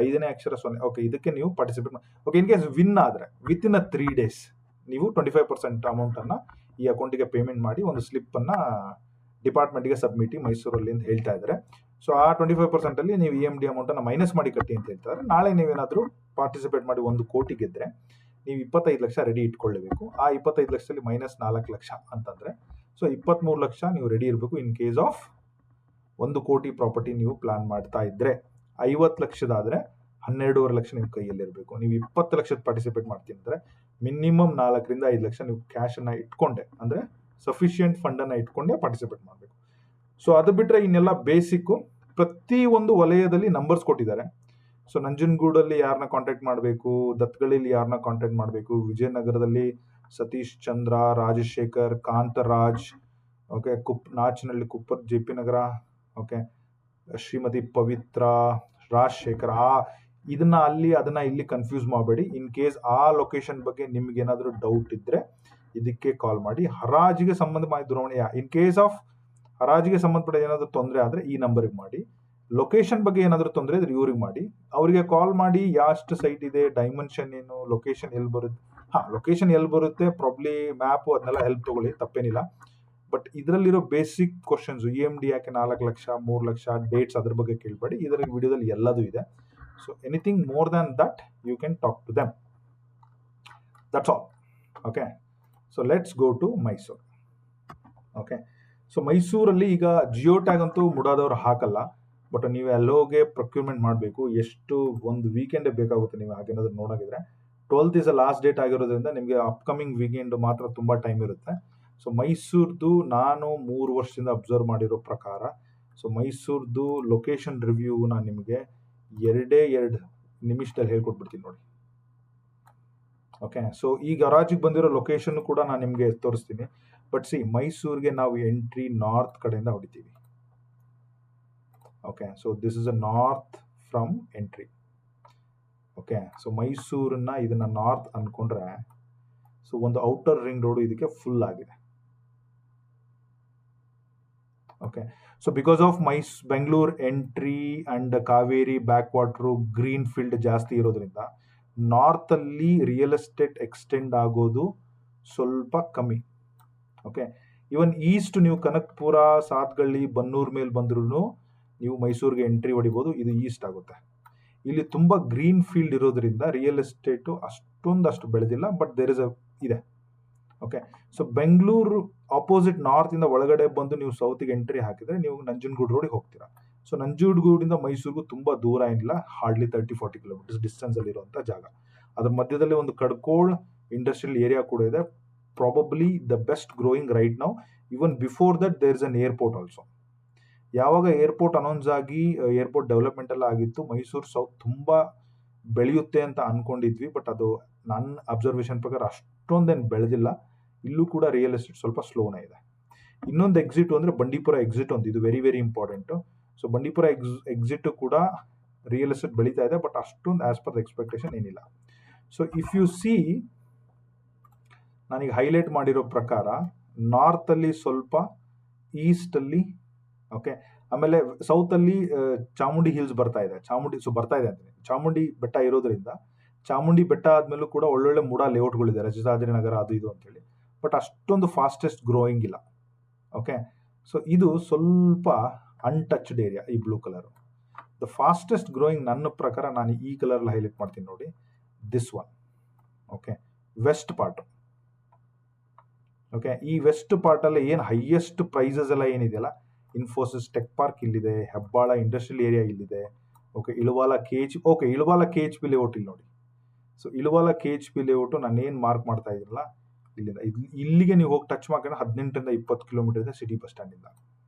5ನೇ ಅಕ್ಷರ 0. ಓಕೆ, ಇದಕ್ಕೆ ನೀವು ಪಾರ್ಟಿಸಿಪೇಟ್ ಮಾಡಿ. ಓಕೆ, ಇನ್ ಕೇಸ್ ವಿನ್ ಆದ್ರೆ ವಿತಿನ್ 3 days ನೀವು 25% ಅಮೌಂಟ್ ಅನ್ನ ಈ ಅಕೌಂಟಿಗೆ ಪೇಮೆಂಟ್ ಮಾಡಿ ಒಂದು ಸ್ಲಿಪ್ ಅನ್ನ ಡಿಪಾರ್ಟ್ಮೆಂಟ್ಗೆ ಸಬ್ಮಿಟ್ ಮೈಸೂರಲ್ಲಿ ಅಂತ ಹೇಳ್ತಾ ಇದ್ದಾರೆ. ಸೊ ಆ 25% ಅಲ್ಲಿ ನೀವು EMD ಅಮೌಂಟ್ ಅನ್ನ ಮೈನಸ್ ಮಾಡಿ ಕಟ್ಟಿ ಅಂತ ಹೇಳ್ತಾರೆ. ನಾಳೆ ನೀವೇನಾದ್ರೂ ಪಾರ್ಟಿಸಿಪೇಟ್ ಮಾಡಿ 1 ಕೋಟಿ ಗೆದ್ರೆ ನೀವು 25 ಲಕ್ಷ ರೆಡಿ ಇಟ್ಕೊಳ್ಳಬೇಕು. ಆ 25 ಲಕ್ಷದಲ್ಲಿ ಮೈನಸ್ 4 ಲಕ್ಷ ಅಂತಂದ್ರೆ ಸೊ 23 ಲಕ್ಷ ನೀವು ರೆಡಿ ಇರಬೇಕು. ಇನ್ ಕೇಸ್ ಆಫ್ 1 ಕೋಟಿ ಪ್ರಾಪರ್ಟಿ ನೀವು ಪ್ಲಾನ್ ಮಾಡ್ತಾ ಇದ್ರೆ. 50 ಲಕ್ಷದಾದ್ರೆ 12.5 ಲಕ್ಷ ನಿಮ್ಮ ಕೈಯಲ್ಲಿ ಇರಬೇಕು. ನೀವು 20 ಲಕ್ಷದ ಪಾರ್ಟಿಸಿಪೇಟ್ ಮಾಡ್ತೀನಿ ಅಂದ್ರೆ ಮಿನಿಮಮ್ 4 ರಿಂದ 5 ಲಕ್ಷ ನೀವು ಕ್ಯಾಶ್ ಅನ್ನ ಇಟ್ಕೊಂಡೆ, ಅಂದ್ರೆ ಸಫಿಶಿಯಂಟ್ ಫಂಡ್ ಅನ್ನ ಇಟ್ಕೊಂಡೆ ಪಾರ್ಟಿಸಿಪೇಟ್ ಮಾಡಬೇಕು. ಸೊ ಅದು ಬಿಟ್ರೆ ಇನ್ನೆಲ್ಲ ಬೇಸಿಕ್. ಪ್ರತಿ ಒಂದು ವಲಯದಲ್ಲಿ ನಂಬರ್ಸ್ ಕೊಟ್ಟಿದ್ದಾರೆ. ಸೊ ನಂಜನಗೂಡಲ್ಲಿ ಯಾರನ್ನ ಕಾಂಟ್ಯಾಕ್ಟ್ ಮಾಡಬೇಕು, ದತ್ಗಳಿಲಿ ಯಾರನ್ನ ಕಾಂಟ್ಯಾಕ್ಟ್ ಮಾಡಬೇಕು, ವಿಜಯನಗರದಲ್ಲಿ ಸತೀಶ್ ಚಂದ್ರ, ರಾಜಶೇಖರ್, ಕಾಂತರಾಜ್, ಓಕೆ, ನಾಚನಹಳ್ಳಿ, ಕುಪ್ಪರ್, JP ನಗರ, ಓಕೆ, ಶ್ರೀಮತಿ ಪವಿತ್ರ, ರಾಜಶೇಖರ್. ಇದನ್ನ ಅಲ್ಲಿ ಅದನ್ನ ಇಲ್ಲಿ ಕನ್ಫ್ಯೂಸ್ ಮಾಡಬೇಡಿ. ಇನ್ ಕೇಸ್ ಆ ಲೊಕೇಶನ್ ಬಗ್ಗೆ ನಿಮ್ಗೆ ಏನಾದರೂ ಡೌಟ್ ಇದ್ರೆ ಇದಕ್ಕೆ ಕಾಲ್ ಮಾಡಿ. ಹರಾಜಿಗೆ ಸಂಬಂಧ ದೂರವಾಣಿ, ಇನ್ ಕೇಸ್ ಆಫ್ ಹರಾಜಿಗೆ ಸಂಬಂಧಪಟ್ಟ ಏನಾದರೂ ತೊಂದರೆ ಆದ್ರೆ ಈ ನಂಬರ್ಗೆ ಮಾಡಿ. ಲೊಕೇಶನ್ ಬಗ್ಗೆ ಏನಾದರೂ ತೊಂದರೆ ಇದ್ರೆ ಇವ್ರಿಗೆ ಮಾಡಿ. ಅವರಿಗೆ ಕಾಲ್ ಮಾಡಿ ಎಷ್ಟು ಸೈಟ್ ಇದೆ, ಡೈಮೆನ್ಷನ್ ಏನು, ಲೊಕೇಶನ್ ಎಲ್ಲಿ ಬರುತ್ತೆ. ಲೊಕೇಶನ್ ಎಲ್ಲಿ ಬರುತ್ತೆ, ಪ್ರಾಬ್ಲಿ ಮ್ಯಾಪ್ ಅದನ್ನೆಲ್ಲ ಹೆಲ್ಪ್ ತಗೊಳ್ಳಿ, ತಪ್ಪೇನಿಲ್ಲ. ಬಟ್ ಇದರಲ್ಲಿರೋ ಬೇಸಿಕ್ ಕ್ವಶನ್ಸ್, EMD ಯಾಕೆ 4 ಲಕ್ಷ 3 ಲಕ್ಷ, ಡೇಟ್ಸ್, ಅದ್ರ ಬಗ್ಗೆ ಕೇಳಬೇಡಿ. ಇದರ ವಿಡಿಯೋದಲ್ಲಿ ಎಲ್ಲದೂ ಇದೆ. So anything more than that you can talk to them. That's all. Okay, so let's go to Mysuru. Okay, so ಮೈಸೂರಲ್ಲಿ ಈಗ ಜಿಯೋ ಟ್ಯಾಗ್ ಅಂತೂ ಮುಡಾದವ್ರು ಹಾಕಲ್ಲ. ಬಟ್ ನೀವು ಎಲ್ಲೋಗೆ ಪ್ರೊಕ್ಯೂರ್ಮೆಂಟ್ ಮಾಡಬೇಕು. ಎಷ್ಟು ಒಂದು ವೀಕೆಂಡೇ ಬೇಕಾಗುತ್ತೆ ನೀವು ಹಾಗೇನಾದ್ರು ನೋಡೋಗಿದ್ರೆ. 12th ಇಸ್ ಲಾಸ್ಟ್ ಡೇಟ್ ಆಗಿರೋದ್ರಿಂದ ನಿಮಗೆ ಅಪ್ಕಮಿಂಗ್ ವೀಕೆಂಡ್ ಮಾತ್ರ ತುಂಬ ಟೈಮ್ ಇರುತ್ತೆ. ಸೊ ಮೈಸೂರ್ದು ನಾನು 3 ವರ್ಷದಿಂದ ಅಬ್ಸರ್ವ್ ಮಾಡಿರೋ ಪ್ರಕಾರ, ಸೊ ಮೈಸೂರ್ದು ಲೊಕೇಶನ್ ರಿವ್ಯೂ ನಾನು ನಿಮಗೆ 2 ನಿಮಿಷದಲ್ಲಿ ಹೇಳ್ಕೊಟ್ಬಿಡ್ತೀನಿ ನೋಡಿ. ಓಕೆ, ಸೊ ಈಗ ಹರಾಜಿಗೆ ಬಂದಿರೋ ಲೊಕೇಶನ್ ಕೂಡ ನಾನು ನಿಮಗೆ ತೋರಿಸ್ತೀನಿ. ಬಟ್ ಸಿ, ಮೈಸೂರಿಗೆ ನಾವು ಎಂಟ್ರಿ ನಾರ್ತ್ ಕಡೆಯಿಂದ ಹೊಡಿತೀವಿ. Okay, so this is a north from entry. Okay, so ಮೈಸೂರನ್ನ ಇದನ್ನ ನಾರ್ತ್ ಅನ್ಕೊಂಡ್ರೆ ಸೊ ಒಂದು ಔಟರ್ ರಿಂಗ್ ರೋಡ್ ಇದಕ್ಕೆ ಫುಲ್ ಆಗಿದೆ. Okay, so because of Bengaluru entry and Kaveri back water green field ಜಾಸ್ತಿ ಇರೋದ್ರಿಂದ ನಾರ್ತ್ ಅಲ್ಲಿ ರಿಯಲ್ ಎಸ್ಟೇಟ್ ಎಕ್ಸ್ಟೆಂಡ್ ಆಗೋದು ಸ್ವಲ್ಪ ಕಮ್ಮಿ. ಓಕೆ, ಇವನ್ ಈಸ್ಟ್ ನೀವು ಕನಕಪುರ, ಸಾತ್ಗಳ್ಳಿ, ಬನ್ನೂರ್ ಮೇಲೆ ಬಂದ್ರೂ ನೀವು ಮೈಸೂರಿಗೆ ಎಂಟ್ರಿ ಹೊಡಿಬೋದು. ಇದು ಈಸ್ಟ್ ಆಗುತ್ತೆ. ಇಲ್ಲಿ ತುಂಬಾ ಗ್ರೀನ್ ಫೀಲ್ಡ್ ಇರೋದ್ರಿಂದ ರಿಯಲ್ ಎಸ್ಟೇಟು ಅಷ್ಟು ಬೆಳೆದಿಲ್ಲ. ಬಟ್ ದೇರ್ ಇಸ್ ಇದೆ. Okay, so Bengaluru opposite north ಇಂದ ಒಳಗಡೆ ಬಂದು ನೀವು ಸೌತ್ಗೆ ಎಂಟ್ರಿ ಹಾಕಿದ್ರೆ ನೀವು ನಂಜನಗೂಡು ರೋಡಿಗೆ ಹೋಗ್ತೀರಾ. ಸೊ ನಂಜನಗೂಡಿಂದ ಮೈಸೂರಿಗೂ ತುಂಬಾ ದೂರ ಏನಿಲ್ಲ, ಹಾರ್ಡ್ಲಿ 30-40 ಕಿಲೋಮೀಟರ್ಸ್ ಡಿಸ್ಟೆನ್ಸ್ ಅಲ್ಲಿ ಇರುವಂತ ಜಾಗ. ಅದ್ರ ಮಧ್ಯದಲ್ಲಿ ಒಂದು ಕಡ್ಕೋಳ್ ಇಂಡಸ್ಟ್ರಿಯಲ್ ಏರಿಯಾ ಕೂಡ ಇದೆ. Probably the best growing right now. Even before that there is an airport also. ಯಾವಾಗ ಏರ್ಪೋರ್ಟ್ ಅನೌನ್ಸ್ ಆಗಿ ಏರ್ಪೋರ್ಟ್ ಡೆವಲಪ್ಮೆಂಟ್ ಎಲ್ಲ ಆಗಿತ್ತು, ಮೈಸೂರು ಸೌತ್ ತುಂಬಾ ಬೆಳೆಯುತ್ತೆ ಅಂತ ಅನ್ಕೊಂಡಿದ್ವಿ. ಬಟ್ ಅದು ನನ್ನ ಅಬ್ಸರ್ವೇಷನ್ ಪ್ರಕಾರ ಅಷ್ಟೊಂದೇನು ಬೆಳೆದಿಲ್ಲ. ಇಲ್ಲೂ ಕೂಡ ರಿಯಲ್ ಎಸ್ಟೇಟ್ ಸ್ವಲ್ಪ ಸ್ಲೋನೇ ಇದೆ. ಇನ್ನೊಂದು ಎಕ್ಸಿಟ್ ಅಂದ್ರೆ ಬಂಡೀಪುರ ಎಕ್ಸಿಟ್ ಒಂದು, ಇದು very very important. So Bandipur exit ಕೂಡ ರಿಯಲ್ ಎಸ್ಟೇಟ್ ಬೆಳೀತಾ ಇದೆ, ಬಟ್ ಅಷ್ಟೊಂದು ಆಸ್ ಪರ್ ಎಕ್ಸ್ಪೆಕ್ಟೇಷನ್ ಏನಿಲ್ಲ. ಸೊ ಇಫ್ ಯು ಸಿ, ನಾನೀಗ ಹೈಲೈಟ್ ಮಾಡಿರೋ ಪ್ರಕಾರ ನಾರ್ತ್ ಅಲ್ಲಿ ಸ್ವಲ್ಪ, ಈಸ್ಟ್ ಅಲ್ಲಿ, ಓಕೆ, ಆಮೇಲೆ ಸೌತ್ ಅಲ್ಲಿ ಚಾಮುಂಡಿ ಹಿಲ್ಸ್ ಬರ್ತಾ ಇದೆ, ಬರ್ತಾ ಇದೆ ಅಂತೀನಿ. ಚಾಮುಂಡಿ ಬೆಟ್ಟ ಇರೋದ್ರಿಂದ ಚಾಮುಂಡಿ ಬೆಟ್ಟ ಆದ್ಮೇಲೂ ಕೂಡ ಒಳ್ಳೊಳ್ಳೆ ಮೂಡ ಲೇಔಟ್ಗಳಿದೆ, ರಜತಾದ್ರಿ ನಗರ ಅದು ಇದು ಅಂತೇಳಿ. ಬಟ್ ಅಷ್ಟೊಂದು ಫಾಸ್ಟೆಸ್ಟ್ ಗ್ರೋಯಿಂಗ್ ಇಲ್ಲ. ಓಕೆ, ಸೊ ಇದು ಸ್ವಲ್ಪ ಅನ್ಟಚ್ಡ್ ಏರಿಯಾ, ಈ blue colour. The fastest growing ನನ್ನ ಪ್ರಕಾರ, ನಾನು ಈ ಕಲರ್ ಹೈಲೈಟ್ ಮಾಡ್ತೀನಿ ನೋಡಿ, this one. Okay, west part. Okay, ಈ ವೆಸ್ಟ್ ಪಾರ್ಟ್ ಅಲ್ಲಿ ಏನು ಹೈಯೆಸ್ಟ್ ಪ್ರೈಸಸ್ ಎಲ್ಲ ಏನಿದೆಯಲ್ಲ, ಇನ್ಫೋಸಿಸ್ ಟೆಕ್ ಪಾರ್ಕ್ ಇಲ್ಲಿದೆ, ಹೆಬ್ಬಾಳ ಇಂಡಸ್ಟ್ರಿಯಲ್ ಏರಿಯಾ ಇಲ್ಲಿದೆ. ಓಕೆ, ಇಳವಾಲ KHP ಲೇಔಟ್ ಇಲ್ಲಿ ನೋಡಿ. ಸೊ ಇಳವಾಲ KHP ಲೇಔಟ್ ನಾನು ಏನು ಮಾರ್ಕ್ ಮಾಡ್ತಾ ಇದ್ದೀನಲ್ಲ, ಇಲ್ಲಿಗೆ ನೀವು ಹೋಗಿ ಟಚ್ ಮಾಡ್ಕೊಂಡ್ರೆ 18 ರಿಂದ 20 ಕಿಲೋಮೀಟರ್ ಇದೆ ಸಿಟಿ ಬಸ್ ಸ್ಟ್ಯಾಂಡ್ ಇಂದ.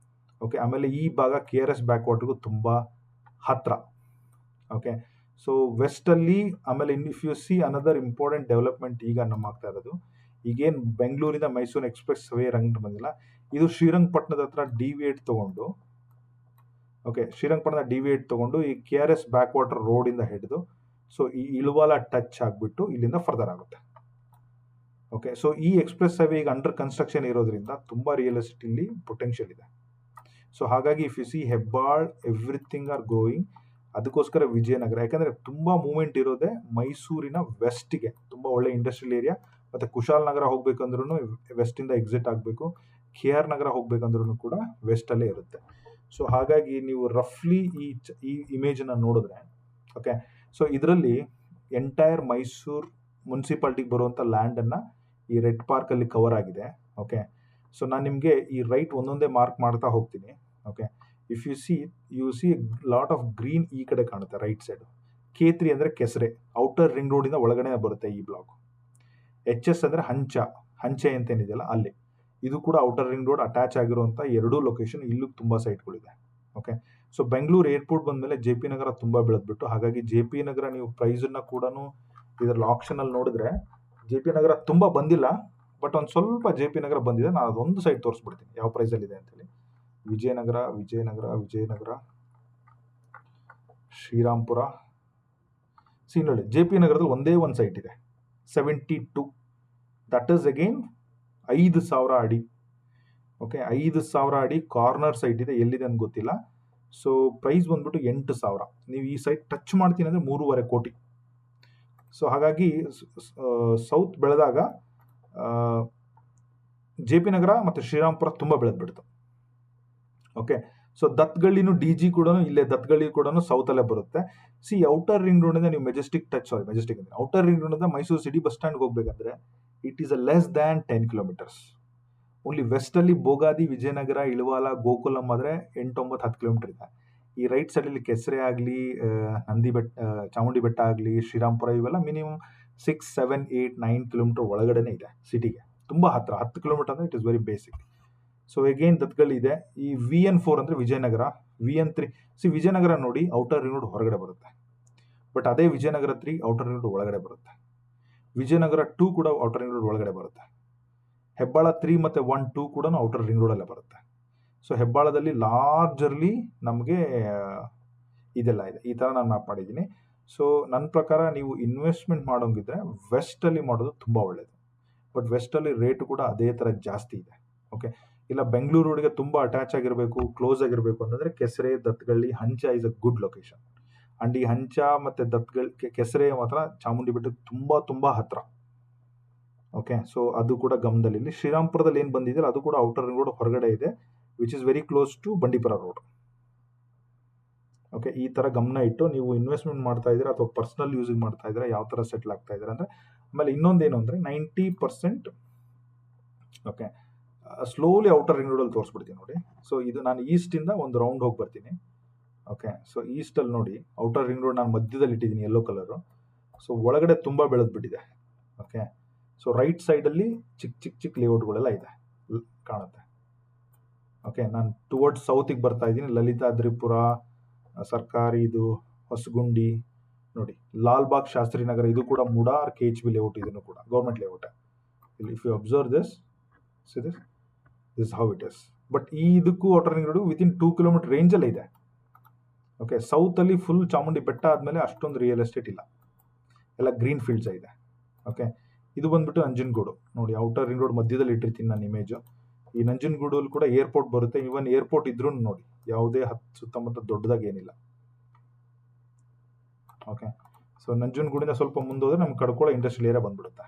ಓಕೆ, ಆಮೇಲೆ ಈ ಭಾಗ KRS ಬ್ಯಾಕ್ ವಾಟರ್ಗೂ ತುಂಬಾ ಹತ್ರ. ಓಕೆ, ಸೊ ವೆಸ್ಟ್ ಅಲ್ಲಿ, ಆಮೇಲೆ if you C another important development ಈಗ ನಮ್ಮ ಆಗ್ತಾ ಇರೋದು, ಈಗೇನು ಬೆಂಗಳೂರಿಂದ ಮೈಸೂರು ಎಕ್ಸ್ಪ್ರೆಸ್ ವೇ ರಂಗ್ ಬಂದಿಲ್ಲ, ಇದು ಶ್ರೀರಂಗಪಟ್ಟಣದ ಹತ್ರ ಡಿವಿಯೇಟ್ ತಗೊಂಡು, ಓಕೆ, ಶ್ರೀರಂಗಪಟ್ಟಣದ ಡಿವಿಯೇಟ್ ತಗೊಂಡು ಈ KRS ಬ್ಯಾಕ್ ವಾಟರ್ ರೋಡ್ ಇಂದ ಹಿಡಿದು, ಸೊ ಈ ಇಳವಾಲ ಟಚ್ ಆಗ್ಬಿಟ್ಟು ಇಲ್ಲಿಂದ ಫರ್ದರ್ ಆಗುತ್ತೆ. ಓಕೆ, ಸೊ ಈ ಎಕ್ಸ್ಪ್ರೆಸ್ ಹೈವೇ ಈಗ ಅಂಡರ್ ಕನ್ಸ್ಟ್ರಕ್ಷನ್ ಇರೋದ್ರಿಂದ ತುಂಬಾ ರಿಯಲ್ ಎಸ್ಟೇಟ್ ಇಲ್ಲಿ ಪೊಟೆನ್ಷಿಯಲ್ ಇದೆ. ಸೊ ಹಾಗಾಗಿ if you C Hebbal, everything are growing. ಅದಕ್ಕೋಸ್ಕರ ವಿಜಯನಗರ, ಯಾಕಂದ್ರೆ ತುಂಬಾ ಮೂವ್ಮೆಂಟ್ ಇರೋದೇ ಮೈಸೂರಿನ ವೆಸ್ಟ್ಗೆ, ತುಂಬಾ ಒಳ್ಳೆ ಇಂಡಸ್ಟ್ರಿಯಲ್ ಏರಿಯಾ. ಮತ್ತೆ ಕುಶಾಲನಗರ ಹೋಗ್ಬೇಕಂದ್ರೂ ವೆಸ್ಟ್ ಇಂದ ಎಕ್ಸಿಟ್ ಆಗಬೇಕು, KR ನಗರ ಹೋಗ್ಬೇಕಂದ್ರೂ ಕೂಡ ವೆಸ್ಟ್ ಅಲ್ಲೇ ಇರುತ್ತೆ. ಸೊ ಹಾಗಾಗಿ ನೀವು ರಫ್ಲಿ ಈ ಇಮೇಜ್ ಅನ್ನ ನೋಡಿದ್ರೆ, ಓಕೆ, ಸೊ ಇದರಲ್ಲಿ ಎಂಟೈರ್ ಮೈಸೂರು ಮುನ್ಸಿಪಾಲಿಟಿಗೆ ಬರುವಂತ ಲ್ಯಾಂಡ್ ಅನ್ನ ಈ ರೆಡ್ ಪಾರ್ಕ್ ಅಲ್ಲಿ ಕವರ್ ಆಗಿದೆ. ಓಕೆ, ಸೊ ನಾನು ನಿಮಗೆ ಈ ರೈಟ್ ಒಂದೊಂದೇ ಮಾರ್ಕ್ ಮಾಡ್ತಾ ಹೋಗ್ತೀನಿ. Okay, if you C lot of green ಈ ಕಡೆ ಕಾಣುತ್ತೆ ರೈಟ್ ಸೈಡ್. K3 ಅಂದ್ರೆ ಕೆಸರೆ, ಔಟರ್ ರಿಂಗ್ ರೋಡ್ ಇಂದ ಒಳಗಡೆ ಬರುತ್ತೆ ಈ ಬ್ಲಾಕ್. HS ಅಂದ್ರೆ ಹಂಚೆ ಅಂತ ಏನಿದೆಯಲ್ಲ ಅಲ್ಲಿ, ಇದು ಕೂಡ ಔಟರ್ ರಿಂಗ್ ರೋಡ್ ಅಟ್ಯಾಚ್ ಆಗಿರುವಂತ ಎರಡೂ ಲೊಕೇಶನ್. ಇಲ್ಲೂ ತುಂಬಾ ಸೈಟ್ಗಳಿದೆ. ಓಕೆ, ಸೊ ಬೆಂಗಳೂರು ಏರ್ಪೋರ್ಟ್ ಬಂದ್ಮೇಲೆ JP ನಗರ ತುಂಬಾ ಬೆಳೆದ್ಬಿಟ್ಟು, ಹಾಗಾಗಿ JP ನಗರ ನೀವು ಪ್ರೈಸ್ ಅನ್ನ ಕೂಡ ಇದರಲ್ಲಿ ಆಪ್ಷನ್ ಅಲ್ಲಿ ನೋಡಿದ್ರೆ JP ನಗರ ತುಂಬಾ ಬಂದಿಲ್ಲ, ಬಟ್ ಒಂದು ಸ್ವಲ್ಪ JP ನಗರ ಬಂದಿದೆ. ನಾನು ಅದೊಂದು ಸೈಟ್ ತೋರಿಸ್ಬಿಡ್ತೀನಿ ಯಾವ ಪ್ರೈಸ್ ಅಲ್ಲಿ ಇದೆ ಅಂತೇಳಿ. ವಿಜಯನಗರ, ಶ್ರೀರಾಮ್ಪುರ. ನೋಡಿ, JP ನಗರದಲ್ಲಿ ಒಂದೇ ಒಂದು ಸೈಟ್ ಇದೆ, 72. ದಟ್ ಇಸ್ ಅಗೇನ್ 5,000 ಅಡಿ. ಓಕೆ, 5,000 ಅಡಿ ಕಾರ್ನರ್ ಸೈಟ್ ಇದೆ, ಎಲ್ಲಿದೆ ಅಂತ ಗೊತ್ತಿಲ್ಲ. ಸೊ ಪ್ರೈಸ್ ಬಂದ್ಬಿಟ್ಟು 8,000. ನೀವು ಈ ಸೈಟ್ ಟಚ್ ಮಾಡ್ತೀನಿ ಅಂದ್ರೆ 3.5 ಕೋಟಿ. ಸೊ ಹಾಗಾಗಿ ಸೌತ್ ಬೆಳೆದಾಗ JP ನಗರ ಮತ್ತೆ ಶ್ರೀರಾಮ್ಪುರ ತುಂಬಾ ಬೆಳೆದ್ಬಿಡ್ತು. ಓಕೆ, ಸೊ ದತ್ಗಳ್ಳಿನೂ DG ಕೂಡ ಇಲ್ಲೇ, ದತ್ಗಳ್ಳಿ ಕೂಡ ಸೌತ್ ಅಲ್ಲೇ ಬರುತ್ತೆ. ಸಿ ಔಟರ್ ರಿಂಗ್ ರೋಡ್ ಇಂದ ನೀವು ಮೆಜೆಸ್ಟಿಕ್ ಔಟರ್ ರಿಂಗ್ ರೋಡ್ ಇಂದ ಮೈಸೂರು ಸಿಟಿ ಬಸ್ ಸ್ಟ್ಯಾಂಡ್ ಹೋಗ್ಬೇಕಂದ್ರೆ it is a less than 10 kilometres. Only west ಅಲ್ಲಿ ಬೋಗಾದಿ, ವಿಜಯನಗರ, ಇಳವಾಲ, ಗೋಕುಲಂ ಆದ್ರೆ 8-9-10 ಕಿಲೋಮೀಟರ್ ಇದೆ. ಈ ರೈಟ್ ಸೈಡ್ ಅಲ್ಲಿ ಕೆಸರೆ ಆಗ್ಲಿ, ನಂದಿ ಬೆಟ್ಟ, ಚಾಮುಂಡಿ ಬೆಟ್ಟ ಆಗ್ಲಿ, ಶ್ರೀರಾಮ್ಪುರ, ಇವೆಲ್ಲ ಮಿನಿಮಮ್ 6-7-8-9 ಕಿಲೋಮೀಟರ್ ಒಳಗಡೆನೆ ಇದೆ ಸಿಟಿಗೆ, ತುಂಬಾ ಹತ್ರ. 10 ಕಿಲೋಮೀಟರ್ ಅಂದ್ರೆ it is very basic. So again Dattagalli ಇದೆ. ಈ VN4 ಅಂದ್ರೆ ವಿಜಯನಗರ, VN3. ವಿಜಯನಗರ ನೋಡಿ ಔಟರ್ ರಿಂಗ್ ರೋಡ್ ಹೊರಗಡೆ ಬರುತ್ತೆ, ಬಟ್ ಅದೇ ವಿಜಯನಗರ 3 ಔಟರ್ ರಿಂಗ್ ರೋಡ್ ಒಳಗಡೆ ಬರುತ್ತೆ. ವಿಜಯನಗರ 2 ಕೂಡ ಔಟರ್ ರಿಂಗ್ ರೋಡ್ ಒಳಗಡೆ ಬರುತ್ತೆ. ಹೆಬ್ಬಾಳ 3 ಮತ್ತೆ 1-2 ಕೂಡ ಔಟರ್ ರಿಂಗ್ ರೋಡ್ ಅಲ್ಲೇ ಬರುತ್ತೆ. ಸೊ ಹೆಬ್ಬಾಳದಲ್ಲಿ ಲಾರ್ಜರ್ಲಿ ನಮಗೆ ಇದೆಲ್ಲ ಇದೆ. ಈ ತರ ನಾನು ಮ್ಯಾಪ್ ಮಾಡಿದ್ದೀನಿ. ಸೊ ನನ್ನ ಪ್ರಕಾರ ನೀವು ಇನ್ವೆಸ್ಟ್ಮೆಂಟ್ ಮಾಡೋಂಗಿದ್ರೆ ವೆಸ್ಟ್ ಅಲ್ಲಿ ಮಾಡೋದು ತುಂಬಾ ಒಳ್ಳೇದು. ಬಟ್ ವೆಸ್ಟ್ ಅಲ್ಲಿ ರೇಟ್ ಕೂಡ ಅದೇ ತರ ಜಾಸ್ತಿ ಇದೆ. ಓಕೆ, ಇಲ್ಲ ಬೆಂಗಳೂರು ರೋಡ್ಗೆ ತುಂಬಾ ಅಟ್ಯಾಚ್ ಆಗಿರಬೇಕು, ಕ್ಲೋಸ್ ಆಗಿರಬೇಕು ಅಂತಂದ್ರೆ Kesare, Dattagalli, Hanchya is a good location. And ಈ ಹಂಚ ಮತ್ತೆ ಕೆಸರೆ ಮಾತ್ರ ಚಾಮುಂಡಿ ಬೆಟ್ಟಕ್ಕೆ ತುಂಬಾ ತುಂಬಾ ಹತ್ರ. ಓಕೆ, ಸೊ ಅದು ಕೂಡ ಗಮನದಲ್ಲಿ. ಶ್ರೀರಾಮ್ಪುರದಲ್ಲಿ ಏನ್ ಬಂದಿದೆ ಅದು ಕೂಡ ಔಟರ್ ರಿಂಗ್ ರೋಡ್ ಹೊರಗಡೆ ಇದೆ, which is very close to Bandipura road. Okay, ಈ ತರ ಗಮನ ಇಟ್ಟು ನೀವು ಇನ್ವೆಸ್ಟ್ಮೆಂಟ್ ಮಾಡ್ತಾ ಇದ್ದೀರಾ ಅಥವಾ ಪರ್ಸನಲ್ ಯೂಸಿಂಗ್ ಮಾಡ್ತಾ ಇದ್ದೀರಾ, ಯಾವ ತರ ಸೆಟ್ಲ್ ಆಗ್ತಾ ಇದ್ದೀರಾ ಅಂದ್ರೆ. ಆಮೇಲೆ ಇನ್ನೊಂದೇನು ಅಂದ್ರೆ 90%, okay, slowly outer ring road ಅಲ್ಲಿ ತೋರಿಸ್ಬಿಡ್ತೀನಿ ನೋಡಿ. ಸೊ ಇದು ನಾನು ಈಸ್ಟ್ ಇಂದ ಒಂದು ರೌಂಡ್ ಹೋಗಿ ಬರ್ತೀನಿ. ಓಕೆ, ಸೊ ಈಸ್ಟ್ ಅಲ್ಲಿ ನೋಡಿ ಔಟರ್ ರಿಂಗ್ ರೋಡ್ ನಾನು ಮಧ್ಯದಲ್ಲಿ ಇಟ್ಟಿದ್ದೀನಿ, ಯೆಲ್ಲೋ ಕಲರ್. ಸೊ ಒಳಗಡೆ ತುಂಬಾ ಬೆಳೆದ್ಬಿಟ್ಟಿದೆ. ಓಕೆ, ಸೊ ರೈಟ್ ಸೈಡ್ ಅಲ್ಲಿ ಚಿಕ್ಕ ಲೇಔಟ್ಗಳೆಲ್ಲ ಇದೆ, ಕಾಣುತ್ತೆ. ಓಕೆ, ನಾನು ಟುವರ್ಡ್ಸ್ ಸೌತಿಗೆ ಬರ್ತಾ ಇದ್ದೀನಿ. ಲಲಿತಾದ್ರಿಪುರ, ಸರ್ಕಾರಿ, ಇದು ಹೊಸಗುಂಡಿ ನೋಡಿ, ಲಾಲ್ಬಾಗ್ ಶಾಸ್ತ್ರಿ ನಗರ, ಇದು ಕೂಡ ಮುಡಾ ಆರ್ KHB ಲೇಔಟ್, ಇದನ್ನು ಕೂಡ ಗೌರ್ಮೆಂಟ್ ಲೇಔಟ್. ಇಲ್ಲಿ if you observe this, see this how it is. But ಈ ಇದಕ್ಕೂ outer ring road within 2 kilometre ರೇಂಜಲ್ಲೇ ಇದೆ. ಓಕೆ, ಸೌತಲ್ಲಿ ಫುಲ್ ಚಾಮುಂಡಿ ಬೆಟ್ಟ ಆದಮೇಲೆ ಅಷ್ಟೊಂದು ರಿಯಲ್ ಎಸ್ಟೇಟ್ ಇಲ್ಲ, ಎಲ್ಲ ಗ್ರೀನ್ ಫೀಲ್ಡ್ಸ್ ಇದೆ. ಓಕೆ, ಇದು ಬಂದ್ಬಿಟ್ಟು ನಂಜನಗೂಡು ನೋಡಿ, ಔಟರ್ ರಿಂಗ್ ರೋಡ್ ಮಧ್ಯದಲ್ಲಿ ಇಟ್ಟಿರ್ತೀನಿ ನಾನು ಇಮೇಜು. ಈ ನಂಜನಗೂಡಲ್ಲಿ ಕೂಡ ಏರ್ಪೋರ್ಟ್ ಬರುತ್ತೆ. ಇವನ್ ಏರ್ಪೋರ್ಟ್ ಇದ್ರೂ ನೋಡಿ ಯಾವುದೇ ಸುತ್ತಮುತ್ತ ದೊಡ್ಡದಾಗಿ ಏನಿಲ್ಲ. ಓಕೆ, ಸೊ ನಂಜನಗೂಡಿಂದ ಸ್ವಲ್ಪ ಮುಂದೋದ್ರೆ ನಮ್ಗೆ ಕಡ್ಕೊಳ್ಳೋ ಇಂಡಸ್ಟ್ರಿಯಲ್ ಏರಿಯಾ ಬಂದ್ಬಿಡುತ್ತೆ.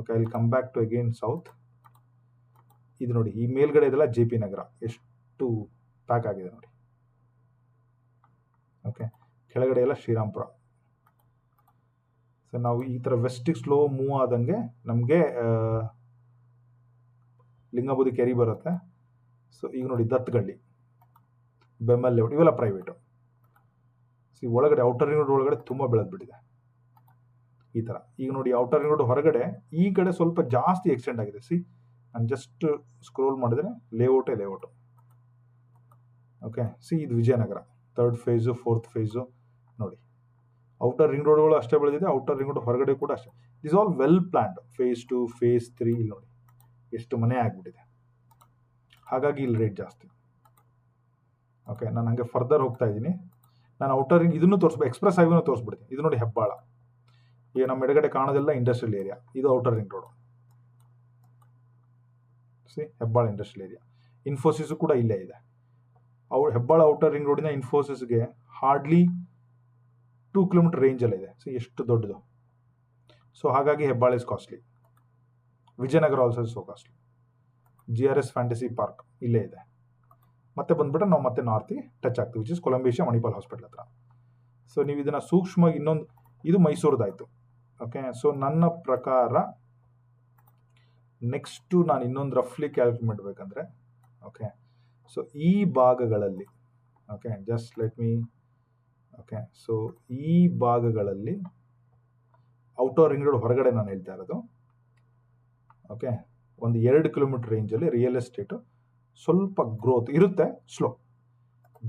ಓಕೆ, ಇಲ್ಲಿ come back to again south. ಇದು ನೋಡಿ, ಈ ಮೇಲ್ಗಡೆ ಇದೆಲ್ಲ JP ನಗರ, ಎಷ್ಟು ಪ್ಯಾಕ್ ಆಗಿದೆ ನೋಡಿ. ಓಕೆ, ಕೆಳಗಡೆ ಎಲ್ಲ ಶ್ರೀರಾಮ್ಪುರ. ಸೊ ನಾವು ಈ ಥರ ವೆಸ್ಟಿಗೆ ಸ್ಲೋ ಮೂವ್ ಆದಂಗೆ ನಮಗೆ ಲಿಂಗಬೂದಿ ಕೆರಿ ಬರುತ್ತೆ. ಸೊ ಈಗ ನೋಡಿ, ದತ್ತಗಳ್ಳಿ, ಬೆಮ್ಮಲ್ ಲೇಔಟ್, ಇವೆಲ್ಲ ಪ್ರೈವೇಟು. ಒಳಗಡೆ ಔಟರ್ ರಿಂಗ್ ರೋಡ್ ಒಳಗಡೆ ತುಂಬ ಬೆಳೆದ್ಬಿಟ್ಟಿದೆ ಈ ಥರ. ಈಗ ನೋಡಿ, ಔಟರ್ ರಿಂಗ್ ರೋಡ್ ಹೊರಗಡೆ ಈ ಕಡೆ ಸ್ವಲ್ಪ ಜಾಸ್ತಿ ಎಕ್ಸ್ಟೆಂಡ್ ಆಗಿದೆ. ನಾನು ಜಸ್ಟ್ ಸ್ಕ್ರೋಲ್ ಮಾಡಿದ್ರೆ ಲೇಔಟೇ ಲೇಔಟು. ಓಕೆ, ಇದು Vijayanagar 3rd phase 4th phase ನೋಡಿ. ಔಟರ್ ರಿಂಗ್ ರೋಡ್ಗಳು ಅಷ್ಟೇ ಬೆಳೆದಿದೆ, ಔಟರ್ ರಿಂಗ್ ರೋಡ್ ಹೊರಗಡೆ ಕೂಡ ಅಷ್ಟೇ. This all well planned. Phase 2, phase 3 ಇಲ್ಲಿ ನೋಡಿ ಎಷ್ಟು ಮನೆ ಆಗಿಬಿಟ್ಟಿದೆ. ಹಾಗಾಗಿ ಇಲ್ಲಿ ರೇಟ್ ಜಾಸ್ತಿ. ಓಕೆ, ನಾನು ಹಂಗೆ ಫರ್ದರ್ ಹೋಗ್ತಾ ಇದ್ದೀನಿ. ನಾನು ಔಟರ್ ರಿಂಗ್ ಇದನ್ನು ಎಕ್ಸ್ಪ್ರೆಸ್ ಹೈವೇನೂ ತೋರಿಸ್ಬಿಡ್ತೀನಿ. ಇದು ನೋಡಿ ಹೆಬ್ಬಾಳ, ಈಗ ನಮ್ಮ ಎಡಗಡೆ ಕಾಣೋದೆಲ್ಲ ಇಂಡಸ್ಟ್ರಿಯಲ್ ಏರಿಯಾ, ಇದು outer ring road. Hebbal industrial area. Infosys ಕೂಡ ಇಲ್ಲೇ ಇದೆ. ಹೆಬ್ಬಾಳ ಔಟರ್ ರಿಂಗ್ ರೋಡಿನ ಇನ್ಫೋಸಿಸ್ಗೆ ಹಾರ್ಡ್ಲಿ 2 ಕಿಲೋಮೀಟರ್ ರೇಂಜಲ್ಲಿದೆ. ಎಷ್ಟು ದೊಡ್ಡದು. ಸೊ ಹಾಗಾಗಿ Hebbal is costly. Vijayanagara also is so costly. GRS fantasy park ಇಲ್ಲೇ ಇದೆ. ಮತ್ತೆ ಬಂದ್ಬಿಟ್ಟು ನಾವು ಮತ್ತೆ ನಾರ್ತಿಗೆ ಟಚ್ ಆಗ್ತೀವಿ, ವಿಚ್ ಇಸ್ ಕೊಲಂಬೇಶಿಯಾ ಮಣಿಪಾಲ್ ಹಾಸ್ಪಿಟಲ್ ಹತ್ರ. ಸೊ ನೀವು ಇದನ್ನು ಸೂಕ್ಷ್ಮವಾಗಿ ಇನ್ನೊಂದು, ಇದು ಮೈಸೂರದಾಯಿತು. ಓಕೆ, ಸೊ ನನ್ನ ಪ್ರಕಾರ ನೆಕ್ಸ್ಟು ನಾನು ಇನ್ನೊಂದು ರಫ್ಲಿ ಕ್ಯಾಲ್ಕುಲೇಟ್ ಮಾಡಬೇಕಂದ್ರೆ, ಓಕೆ, ಸೊ ಈ ಭಾಗಗಳಲ್ಲಿ, okay, just let me, okay, so ಈ ಭಾಗಗಳಲ್ಲಿ ಔಟರ್ ರಿಂಗ್ ರೋಡ್ ಹೊರಗಡೆ ನಾನು ಹೇಳ್ತಾ ಇರೋದು. ಓಕೆ, ಒಂದು 2 ಕಿಲೋಮೀಟರ್ ರೇಂಜಲ್ಲಿ ರಿಯಲ್ ಎಸ್ಟೇಟು ಸ್ವಲ್ಪ ಗ್ರೋತ್ ಇರುತ್ತೆ, ಸ್ಲೋ.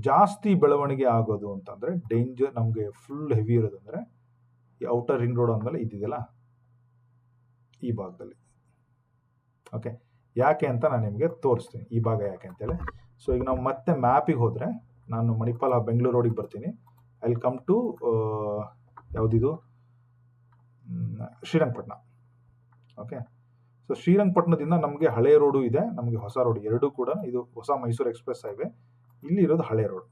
ಜಾಸ್ತಿ ಬೆಳವಣಿಗೆ ಆಗೋದು ಅಂತಂದರೆ ಡೇಂಜರ್, ನಮಗೆ ಫುಲ್ ಹೆವಿ ಇರೋದು ಅಂದರೆ ಈ ಔಟರ್ ರಿಂಗ್ ರೋಡ್ ಅಂದಮೇಲೆ ಇದ್ದಿದೆಯಲ್ಲ ಈ ಭಾಗದಲ್ಲಿ. ಓಕೆ, ಯಾಕೆ ಅಂತ ನಾನು ನಿಮಗೆ ತೋರಿಸ್ತೀನಿ ಈ ಭಾಗ ಯಾಕೆ ಅಂತೇಳಿ. ಸೊ ಈಗ ನಾವು ಮತ್ತೆ ಮ್ಯಾಪಿಗೆ ಹೋದರೆ, ನಾನು ಮಣಿಪಾಲ ಬೆಂಗಳೂರು ರೋಡಿಗೆ ಬರ್ತೀನಿ. ಐ ವಿಲ್ ಕಮ್ ಟು ಯಾವುದಿದು, ಶ್ರೀರಂಗಪಟ್ಟಣ. ಓಕೆ, ಸೊ ಶ್ರೀರಂಗಪಟ್ಟಣದಿಂದ ನಮಗೆ ಹಳೆ ರೋಡು ಇದೆ, ನಮಗೆ ಹೊಸ ರೋಡ್, ಎರಡೂ ಕೂಡ. ಇದು ಹೊಸ ಮೈಸೂರು ಎಕ್ಸ್ಪ್ರೆಸ್ ಹೈವೇ, ಇಲ್ಲಿ ಇರೋದು ಹಳೆ ರೋಡ್.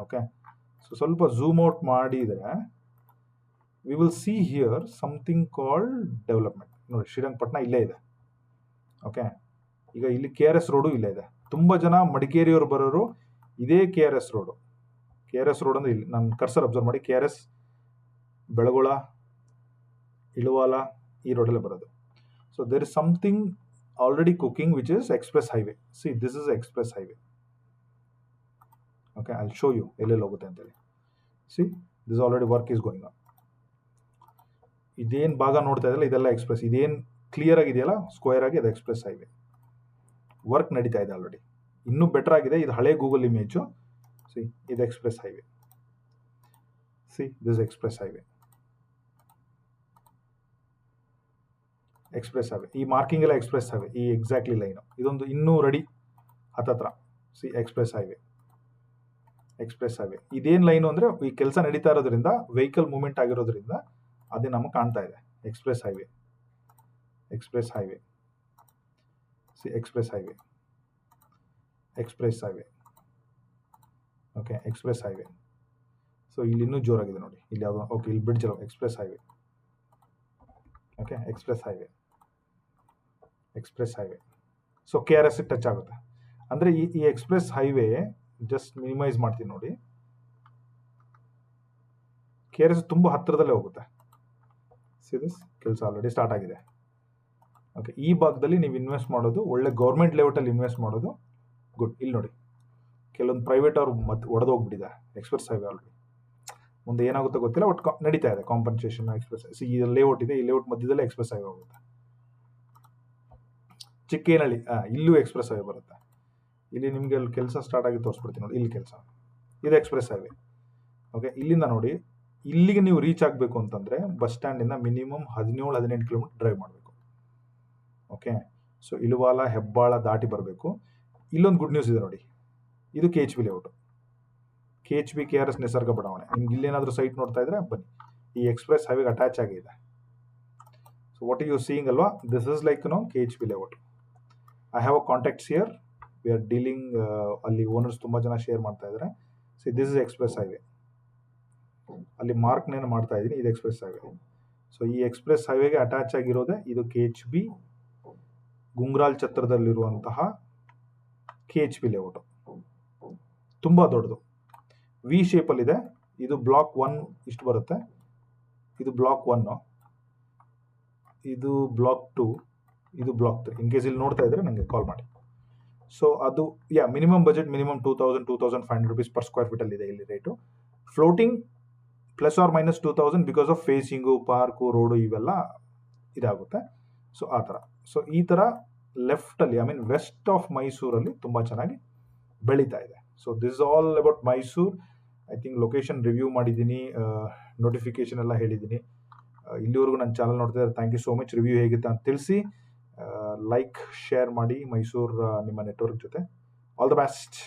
ಓಕೆ, ಸೊ ಸ್ವಲ್ಪ ಝೂಮ್ ಔಟ್ ಮಾಡಿದರೆ we will see here something called development. ನೋಡಿ, ಶ್ರೀರಂಗಪಟ್ಟಣ ಇಲ್ಲೇ ಇದೆ. ಓಕೆ, ಈಗ ಇಲ್ಲಿ KRS ರೋಡು ಇಲ್ಲೇ ಇದೆ. ತುಂಬ ಜನ ಮಡಿಕೇರಿಯವರು ಬರೋರು ಇದೇ KRS ರೋಡು. KRS ರೋಡ್ ಅಂದರೆ ಇಲ್ಲಿ ನಾನು ಕರ್ಸರ್ ಅಬ್ಸರ್ವ್ ಮಾಡಿ, KRS, ಬೆಳಗೊಳ, ಇಳುವಾಲ, ಈ ರೋಡಲ್ಲೇ ಬರೋದು. So there is something already cooking which is express highway. This is express highway. Okay, I will show you ಎಲ್ಲೆಲ್ಲಿ ಹೋಗುತ್ತೆ ಅಂತೇಳಿ. This already work is going on. ಇದೇನು ಭಾಗ ನೋಡ್ತಾ ಇದ್ದಲ್ಲ, ಇದೆಲ್ಲ ಎಕ್ಸ್ಪ್ರೆಸ್. ಇದೇನು ಕ್ಲಿಯರ್ ಆಗಿದೆಯಲ್ಲ ಸ್ಕ್ವೇರ್ ಆಗಿ, ಅದು ಎಕ್ಸ್ಪ್ರೆಸ್ ಹೈವೇ. ವರ್ಕ್ ನಡೀತಾ ಇದೆ ಆಲ್ರೆಡಿ. ಇನ್ನೂ ಬೆಟರ್ ಆಗಿದೆ. ಇದು ಹಳೆ ಗೂಗಲ್ ಇಮೇಜು. ಇದು express highway. This express highway. Express highway, ಈ ಮಾರ್ಕಿಂಗ್ ಎಲ್ಲ ಎಕ್ಸ್ಪ್ರೆಸ್ ಹೈವೇ, ಈ ಎಕ್ಸಾಕ್ಟ್ಲಿ ಲೈನು. ಇದೊಂದು ಇನ್ನೂ ರೆಡಿ ಹತ್ತತ್ರ. Express highway, express highway. ಇದೇನು ಲೈನು ಅಂದರೆ ಈ ಕೆಲಸ ನಡೀತಾ ಇರೋದ್ರಿಂದ, ವೆಹಿಕಲ್ ಮೂವ್ಮೆಂಟ್ ಆಗಿರೋದ್ರಿಂದ ಅದೇ ನಮಗೆ ಕಾಣ್ತಾ ಇದೆ. Express highway, express highway, express highway, express highway. Okay, express highway. So ಇಲ್ಲಿ ಇನ್ನೂ ಜೋರಾಗಿದೆ ನೋಡಿ, ಇಲ್ಲಿ ಯಾವುದೋ. ಓಕೆ, ಇಲ್ಲಿ ಬ್ರಿಡ್ಜ್ ಅಲ್ಲ, express highway. Okay, express highway, express highway. So KRS touch ಆಗುತ್ತೆ. ಅಂದರೆ ಈ ಎಕ್ಸ್ಪ್ರೆಸ್ ಹೈವೇ ಜಸ್ಟ್ ಮಿನಿಮೈಸ್ ಮಾಡ್ತೀನಿ ನೋಡಿ. KRS ತುಂಬ ಹತ್ತಿರದಲ್ಲೇ ಹೋಗುತ್ತೆ. ದಿಸ್ ಕೆಲಸ ಆಲ್ರೆಡಿ ಸ್ಟಾರ್ಟ್ ಆಗಿದೆ. ಓಕೆ, ಈ ಭಾಗದಲ್ಲಿ ನೀವು ಇನ್ವೆಸ್ಟ್ ಮಾಡೋದು ಒಳ್ಳೆ ಗೌರ್ಮೆಂಟ್ ಲೆವೆಟಲ್ಲಿ ಇನ್ವೆಸ್ಟ್ ಮಾಡೋದು ಗುಡ್. ಇಲ್ಲಿ ನೋಡಿ, ಕೆಲವೊಂದು ಪ್ರೈವೇಟ್ ಅವ್ರು ಮತ್ತೆ ಒಡೆದೋಗ್ಬಿಟ್ಟಿದೆ ಎಕ್ಸ್ಪ್ರೆಸ್ ಹೈವೇ ಆಲ್ರೆಡಿ. ಮುಂದೆ ಏನಾಗುತ್ತೋ ಗೊತ್ತಿಲ್ಲ, ಬಟ್ ನಡೀತಾ ಇದೆ ಕಾಂಪನ್ಸೇಷನ್. ಎಕ್ಸ್ಪ್ರೆಸ್ ಈ ಲೇಔಟ್ ಇದೆ, ಈ ಲೇಔಟ್ ಮಧ್ಯದಲ್ಲೇ ಎಕ್ಸ್ಪ್ರೆಸ್ ಹೈವೇ ಹೋಗುತ್ತೆ. ಚಿಕ್ಕೇನಹಳ್ಳಿ, ಇಲ್ಲೂ ಎಕ್ಸ್ಪ್ರೆಸ್ ಹೈವೇ ಬರುತ್ತೆ. ಇಲ್ಲಿ ನಿಮಗೆ ಅಲ್ಲಿ ಕೆಲಸ ಸ್ಟಾರ್ಟ್ ಆಗಿ ತೋರಿಸ್ಬಿಡ್ತೀನಿ ನೋಡಿ, ಇಲ್ಲಿ ಕೆಲಸ, ಇದು ಎಕ್ಸ್ಪ್ರೆಸ್ ಹೈವೇ. ಓಕೆ, ಇಲ್ಲಿಂದ ನೋಡಿ ಇಲ್ಲಿಗೆ ನೀವು ರೀಚ್ ಆಗಬೇಕು ಅಂತಂದರೆ ಬಸ್ ಸ್ಟ್ಯಾಂಡಿಂದ ಮಿನಿಮಮ್ 17-18 ಕಿಲೋಮೀಟರ್ ಡ್ರೈವ್ ಮಾಡಬೇಕು. ಓಕೆ, ಸೊ ಇಳುವಾಲ ಹೆಬ್ಬಾಳ ದಾಟಿ ಬರಬೇಕು. ಇಲ್ಲೊಂದು ಗುಡ್ ನ್ಯೂಸ್ ಇದೆ ನೋಡಿ, ಇದು KHB ಲೇಔಟು, KHB KRS ನಿಸರ್ಗ ಬಡಾವಣೆ. ನಿಮ್ಗೆ ಇಲ್ಲೇನಾದರೂ ಸೈಟ್ ನೋಡ್ತಾ ಇದ್ರೆ ಬನ್ನಿ, ಈ ಎಕ್ಸ್ಪ್ರೆಸ್ ಹೈವೇಗೆ ಅಟ್ಯಾಚ್ ಆಗಿದೆ. ಸೊ ವಾಟ್ ಯು ಸೀಯಿಂಗ್ ಅಲ್ವಾ, this is like KHB layout. I have a contacts here, we are dealing. ಅಲ್ಲಿ ಓನರ್ಸ್ ತುಂಬ ಜನ ಶೇರ್ ಮಾಡ್ತಾ ಇದ್ದಾರೆ. So this is express highway, ಅಲ್ಲಿ ಮಾರ್ಕ್ನೇನು ಮಾಡ್ತಾ ಇದ್ದೀನಿ, ಇದು ಎಕ್ಸ್ಪ್ರೆಸ್ ಹೈವೇ. ಸೊ ಈ ಎಕ್ಸ್ಪ್ರೆಸ್ ಹೈವೇಗೆ ಅಟ್ಯಾಚ್ ಆಗಿರೋದೇ ಇದು KHB ಗುಂಗ್ರಾಲ್ ಛತ್ರದಲ್ಲಿರುವಂತಹ KHB ಲೇಔಟು. ತುಂಬ ದೊಡ್ಡದು, ವಿ ಶೇಪಲ್ಲಿದೆ. ಇದು ಬ್ಲಾಕ್ 1 ಇಷ್ಟು ಬರುತ್ತೆ, ಇದು ಬ್ಲಾಕ್ 1, ಇದು ಬ್ಲಾಕ್ 2, ಇದು ಬ್ಲಾಕ್ 3. ಇನ್ ಕೇಸ್ ಇಲ್ಲಿ ನೋಡ್ತಾ ಇದ್ರೆ ನನಗೆ ಕಾಲ್ ಮಾಡಿ. ಸೊ ಅದು minimum budget minimum 2,000-2,500 rupees per square feet ಅಲ್ಲಿ ಇದೆ ಇಲ್ಲಿ rate. Floating ±2,000 because of facing, park, road ಇವೆಲ್ಲ ಇದಾಗುತ್ತೆ. ಸೊ ಆ ಥರ. ಸೊ ಈ ಥರ ಲೆಫ್ಟಲ್ಲಿ ವೆಸ್ಟ್ ಆಫ್ ಮೈಸೂರಲ್ಲಿ ತುಂಬ ಚೆನ್ನಾಗಿ ಬೆಳೀತಾ ಇದೆ. So this is all about Mysuru. I think location review ಮಾಡಿದ್ದೀನಿ, ನೋಟಿಫಿಕೇಶನ್ ಎಲ್ಲ ಹೇಳಿದ್ದೀನಿ. ಇಲ್ಲಿವರೆಗೂ ನನ್ನ ಚಾನಲ್ ನೋಡ್ತಾ ಇದ್ದಾರೆ, thank you so much. Review ಹೇಗಿತ್ತು ಅಂತ ತಿಳಿಸಿ, ಲೈಕ್ ಶೇರ್ ಮಾಡಿ ಮೈಸೂರು ನಿಮ್ಮ ನೆಟ್ವರ್ಕ್ ಜೊತೆ. All the best.